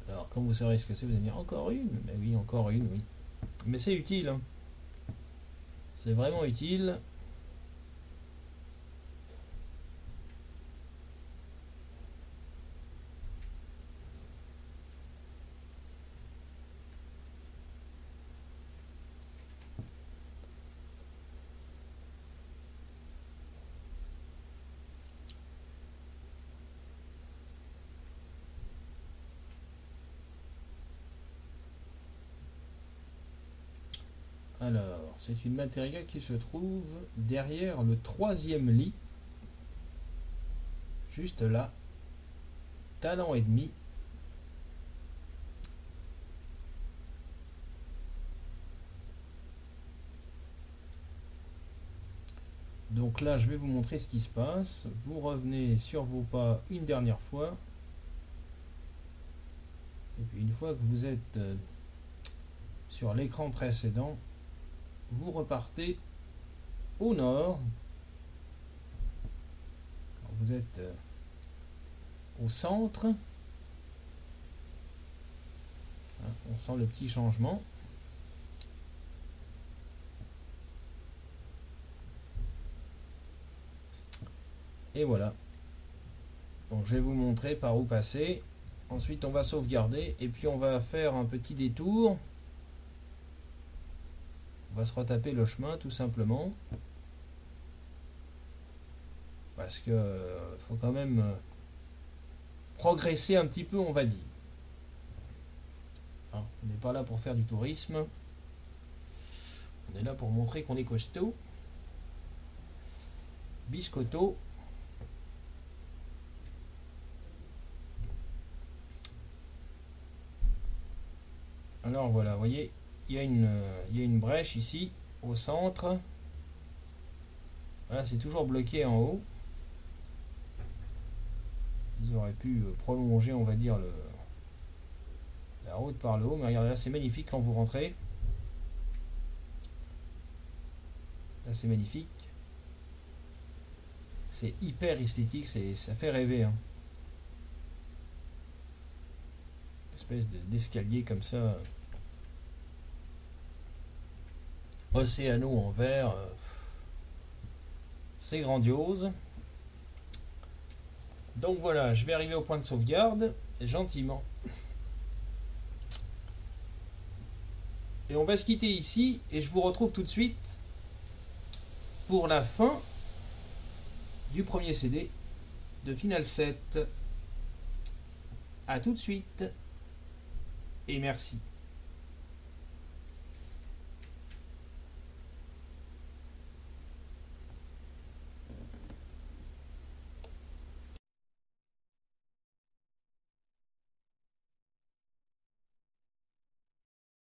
Alors, quand vous saurez ce que c'est, vous allez dire encore une. Mais oui, encore une, oui. Mais c'est utile. Hein. C'est vraiment utile. Alors, c'est une matériel qui se trouve derrière le 3e lit. Juste là. Talent et demi. Donc là, je vais vous montrer ce qui se passe. Vous revenez sur vos pas une dernière fois. Et puis une fois que vous êtes sur l'écran précédent, vous repartez au nord. Quand vous êtes au centre. On sent le petit changement. Et voilà. Donc je vais vous montrer par où passer. Ensuite on va sauvegarder et puis on va faire un petit détour. On va se retaper le chemin tout simplement. Parce que faut quand même progresser un petit peu, on va dire. Hein, on n'est pas là pour faire du tourisme. On est là pour montrer qu'on est costaud. Biscotto. Alors voilà, vous voyez, il y a une brèche ici, au centre. Voilà, c'est toujours bloqué en haut. Ils auraient pu prolonger, on va dire, la route par le haut. Mais regardez, là, c'est magnifique quand vous rentrez. Là, c'est magnifique. C'est hyper esthétique, ça fait rêver. Hein. Une espèce d'escalier comme ça. Océano en verre. C'est grandiose. Donc voilà, je vais arriver au point de sauvegarde, gentiment. Et on va se quitter ici, et je vous retrouve tout de suite pour la fin du premier CD de Final 7. A tout de suite, et merci.